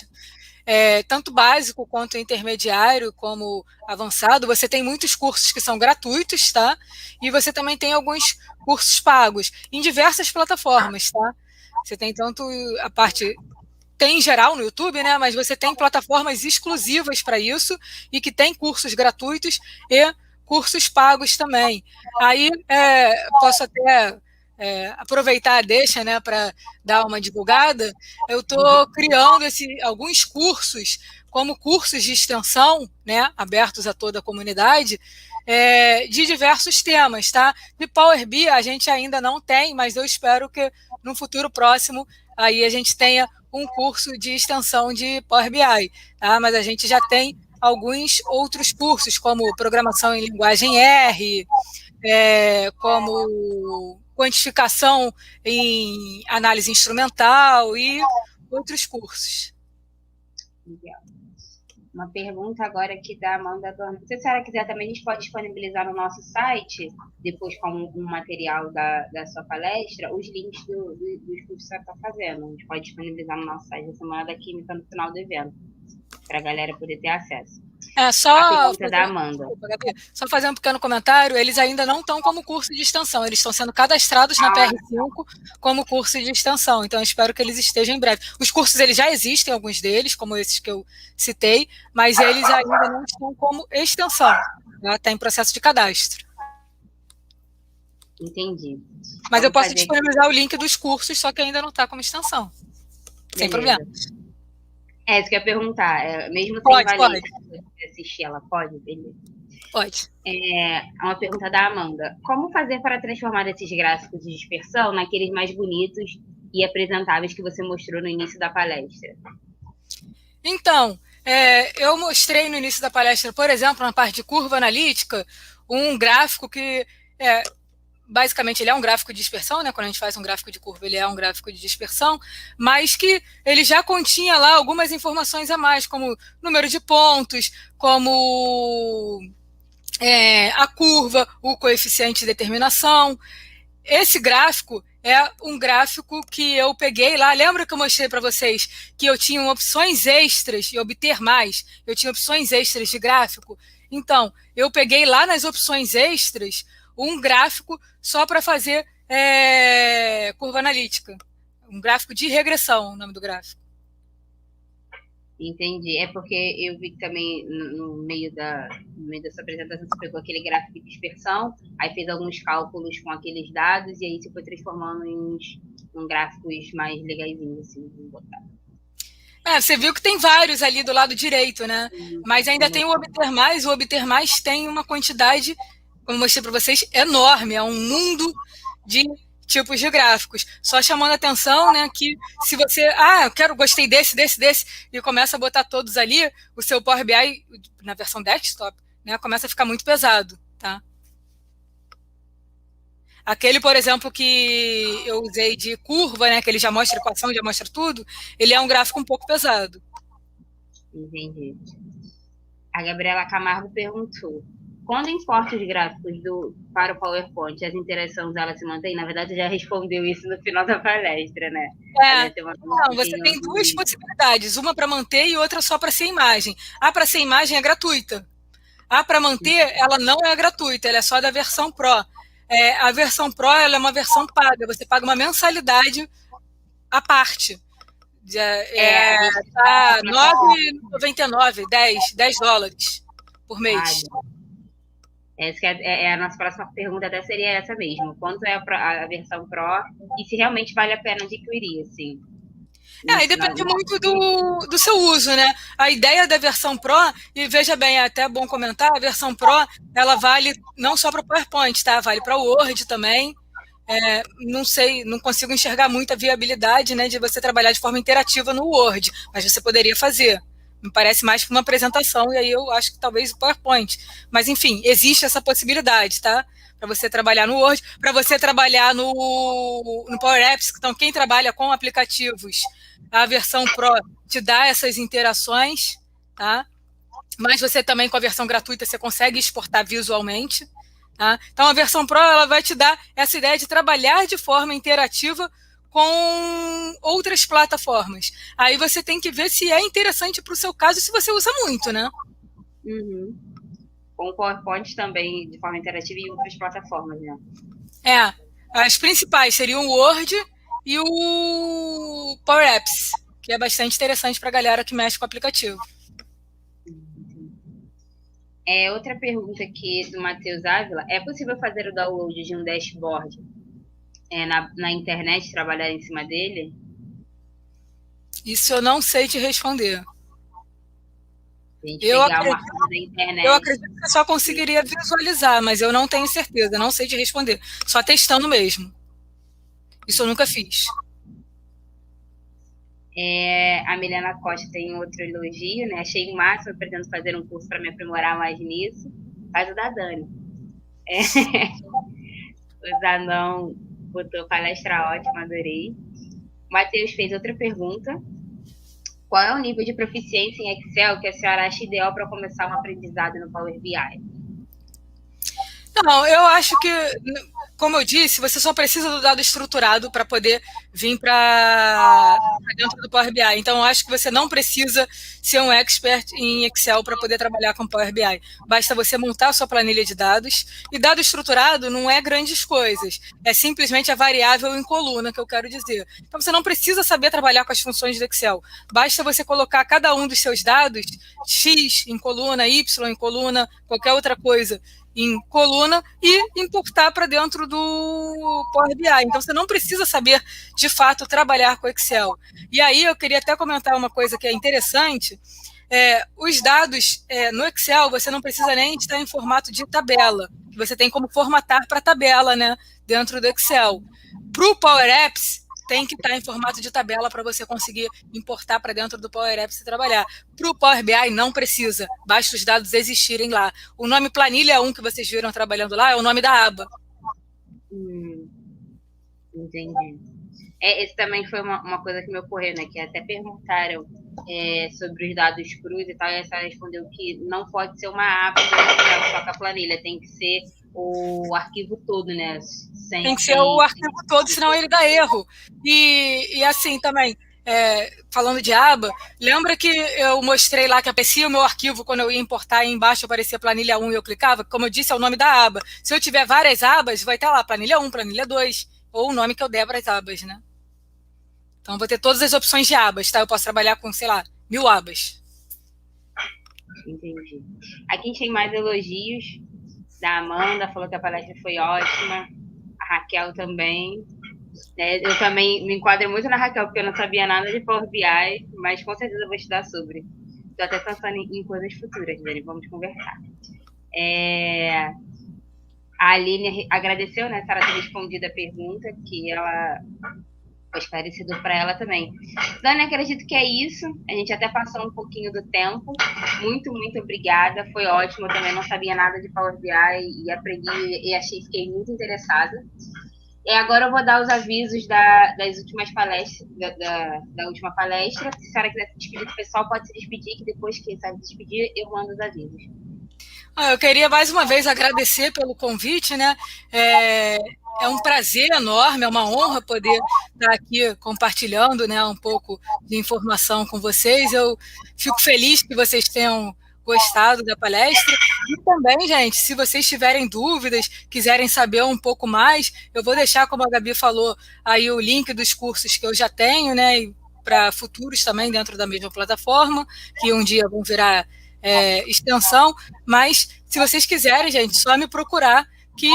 Tanto básico quanto intermediário, como avançado. Você tem muitos cursos que são gratuitos, tá? E você também tem alguns cursos pagos em diversas plataformas, tá? Você tem tanto a parte... Tem em geral no YouTube, né? Mas você tem plataformas exclusivas para isso e que tem cursos gratuitos e cursos pagos também. Aí posso até aproveitar a deixa, né, para dar uma divulgada. Eu estou criando alguns cursos, como cursos de extensão, né, abertos a toda a comunidade, de diversos temas, tá? De Power BI a gente ainda não tem, mas eu espero que no futuro próximo aí a gente tenha um curso de extensão de Power BI, tá? Mas a gente já tem alguns outros cursos, como programação em linguagem R, como quantificação em análise instrumental e outros cursos. Legal. Uma pergunta agora aqui da Amanda Dorn. Se a senhora quiser também, a gente pode disponibilizar no nosso site, depois com um material da sua palestra, os links dos cursos que você está fazendo. A gente pode disponibilizar no nosso site da Semana da Química no final do evento, para a galera poder ter acesso. Só a pergunta da Amanda. Só fazer um pequeno comentário, eles ainda não estão como curso de extensão, eles estão sendo cadastrados na PR5 como curso de extensão, então eu espero que eles estejam em breve. Os cursos eles já existem, alguns deles, como esses que eu citei, mas eles ainda não estão como extensão, está em processo de cadastro. Entendi. Mas eu posso disponibilizar o link dos cursos, só que ainda não está como extensão. Sem problema. Isso que eu ia perguntar. Mesmo pode, sem valer assistir, ela pode? Beleza. Pode. Uma pergunta da Amanda. Como fazer para transformar esses gráficos de dispersão naqueles mais bonitos e apresentáveis que você mostrou no início da palestra? Então, eu mostrei no início da palestra, por exemplo, na parte de curva analítica, um gráfico que... basicamente, ele é um gráfico de dispersão, né? Quando a gente faz um gráfico de curva, ele é um gráfico de dispersão, mas que ele já continha lá algumas informações a mais, como número de pontos, como a curva, o coeficiente de determinação. Esse gráfico é um gráfico que eu peguei lá. Lembra que eu mostrei para vocês que eu tinha opções extras e obter mais? Eu tinha opções extras de gráfico? Então, eu peguei lá nas opções extras um gráfico só para fazer curva analítica. Um gráfico de regressão, o nome do gráfico. Entendi. É porque eu vi que também no meio dessa apresentação você pegou aquele gráfico de dispersão, aí fez alguns cálculos com aqueles dados e aí se foi transformando em gráficos mais legaisinhos, assim, vamos botar. Você viu que tem vários ali do lado direito, né? Mas ainda tem o obter mais. O obter mais tem uma quantidade, como eu mostrei para vocês, enorme. É um mundo de tipos de gráficos. Só chamando a atenção, né, que se você... gostei desse, e começa a botar todos ali, o seu Power BI, na versão desktop, né, começa a ficar muito pesado, tá? Aquele, por exemplo, que eu usei de curva, né, que ele já mostra a equação, já mostra tudo, ele é um gráfico um pouco pesado. Entendi. A Gabriela Camargo perguntou: quando importa os gráficos para o PowerPoint, as interações elas se mantêm? Na verdade, já respondeu isso no final da palestra, né? Não, você tem duas possibilidades, uma para manter e outra só para ser imagem. A para ser imagem é gratuita. A para manter, ela não é gratuita, ela é só da versão Pro. A versão Pro ela é uma versão paga, você paga uma mensalidade à parte Tá $9,99, $10 por mês. A nossa próxima pergunta até seria essa mesmo. Quanto é a versão Pro e se realmente vale a pena adquirir, assim. E depende muito do seu uso, né? A ideia da versão Pro, e veja bem, é até bom comentar, a versão Pro, ela vale não só para o PowerPoint, tá? Vale para o Word também. Não sei, não consigo enxergar muita viabilidade, né, de você trabalhar de forma interativa no Word, mas você poderia fazer. Me parece mais para uma apresentação, e aí eu acho que talvez o PowerPoint. Mas, enfim, existe essa possibilidade, tá? Para você trabalhar no Word, para você trabalhar no Power Apps. Então, quem trabalha com aplicativos, a versão Pro te dá essas interações, tá? Mas você também, com a versão gratuita, você consegue exportar visualmente. Tá? Então, a versão Pro ela vai te dar essa ideia de trabalhar de forma interativa com outras plataformas. Aí você tem que ver se é interessante para o seu caso e se você usa muito, né? Uhum. Com o PowerPoint também, de forma interativa, e outras plataformas, né? As principais seriam o Word e o Power Apps, que é bastante interessante para a galera que mexe com o aplicativo. Outra pergunta aqui do Matheus Ávila. É possível fazer o download de um dashboard na internet, trabalhar em cima dele? Isso eu não sei te responder. Eu acredito que você só conseguiria visualizar, mas eu não tenho certeza, não sei te responder. Só testando mesmo. Isso eu nunca fiz. A Milena Costa tem outro elogio, né? Achei o máximo, pretendo fazer um curso para me aprimorar mais nisso. Faz o da Dani. O Zanão botou palestra ótima, adorei. O Matheus fez outra pergunta. Qual é o nível de proficiência em Excel que a senhora acha ideal para começar um aprendizado no Power BI? Não, eu acho que, como eu disse, você só precisa do dado estruturado para poder vir para dentro do Power BI. Então, eu acho que você não precisa ser um expert em Excel para poder trabalhar com Power BI. Basta você montar a sua planilha de dados. E dado estruturado não é grandes coisas. É simplesmente a variável em coluna, que eu quero dizer. Então, você não precisa saber trabalhar com as funções do Excel. Basta você colocar cada um dos seus dados, X em coluna, Y em coluna, qualquer outra coisa, em coluna e importar para dentro do Power BI. Então, você não precisa saber, de fato, trabalhar com Excel. E aí, eu queria até comentar uma coisa que é interessante. Os dados no Excel, você não precisa nem estar em formato de tabela. Você tem como formatar para tabela, né, dentro do Excel. Para o Power Apps, tem que estar em formato de tabela para você conseguir importar para dentro do Power Apps e trabalhar. Para o Power BI não precisa, basta os dados existirem lá. O nome planilha 1 que vocês viram trabalhando lá é o nome da aba. Entendi. Esse também foi uma coisa que me ocorreu, né? Que até perguntaram sobre os dados crus e tal, e a senhora respondeu que não pode ser uma aba só com a planilha, tem que ser o arquivo todo, né? Tem que ser o arquivo todo, senão ele dá erro. E assim também, falando de aba, lembra que eu mostrei lá que aparecia o meu arquivo quando eu ia importar e embaixo aparecia planilha 1 e eu clicava? Como eu disse, é o nome da aba. Se eu tiver várias abas, vai estar lá planilha 1, planilha 2, ou o nome que eu der para as abas, né? Então, eu vou ter todas as opções de abas, tá? Eu posso trabalhar com, 1000 abas. Entendi. Aqui a gente tem mais elogios da Amanda, falou que a palestra foi ótima. A Raquel também. Eu também me enquadro muito na Raquel, porque eu não sabia nada de Power BI, mas com certeza eu vou estudar sobre. Estou até pensando em coisas futuras, Dani, vamos conversar. A Aline agradeceu, né, a Sara ter respondido a pergunta, que ela foi esclarecedor para ela também. Dani, acredito que é isso. A gente até passou um pouquinho do tempo. Muito, muito obrigada. Foi ótimo. Eu também não sabia nada de Power BI e aprendi e fiquei muito interessada. E agora eu vou dar os avisos das últimas palestras, da última palestra. Se a senhora quiser se despedir do pessoal, pode se despedir, que depois que sabe se despedir, eu mando os avisos. Eu queria mais uma vez agradecer pelo convite, né? É um prazer enorme, é uma honra poder estar aqui compartilhando, né, um pouco de informação com vocês. Eu fico feliz que vocês tenham gostado da palestra. E também, gente, se vocês tiverem dúvidas, quiserem saber um pouco mais, eu vou deixar, como a Gabi falou, aí o link dos cursos que eu já tenho, né? para futuros também dentro da mesma plataforma, que um dia vão virar extensão, mas se vocês quiserem, gente, só me procurar que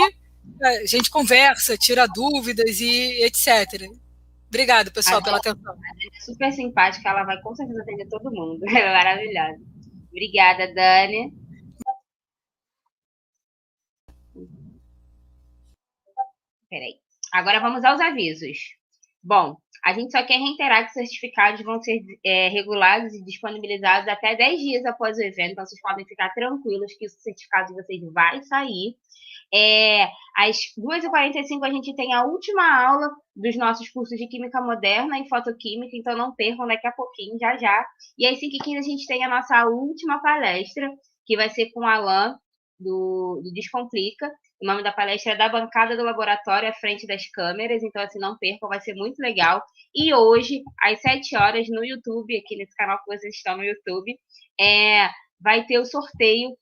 a gente conversa, tira dúvidas e etc. Obrigada, pessoal, pela atenção. É super simpática, ela vai com certeza atender todo mundo. É maravilhosa. Obrigada, Dani. Peraí. Agora vamos aos avisos. Bom, a gente só quer reiterar que os certificados vão ser regulados e disponibilizados até 10 dias após o evento, então vocês podem ficar tranquilos que o certificado de vocês vai sair. Às 2h45 a gente tem a última aula dos nossos cursos de Química Moderna e Fotoquímica, então não percam daqui a pouquinho, já já. E às 5h15 a gente tem a nossa última palestra, que vai ser com o Alan, do Descomplica. O nome da palestra é Da Bancada do Laboratório à Frente das Câmeras, então assim, não percam, vai ser muito legal. E hoje, às 7 horas, no YouTube, aqui nesse canal que vocês estão no YouTube, vai ter o sorteio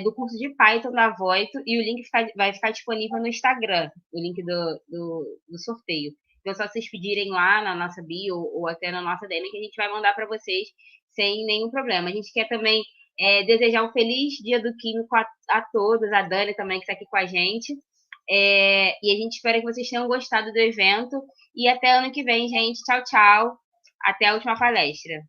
do curso de Python da Voito, e o link vai ficar disponível no Instagram, o link do sorteio. Então, é só vocês pedirem lá na nossa bio ou até na nossa DM, que a gente vai mandar para vocês sem nenhum problema. A gente quer também desejar um feliz Dia do Químico a todos, a Dani também, que está aqui com a gente. E a gente espera que vocês tenham gostado do evento. E até ano que vem, gente. Tchau, tchau. Até a última palestra.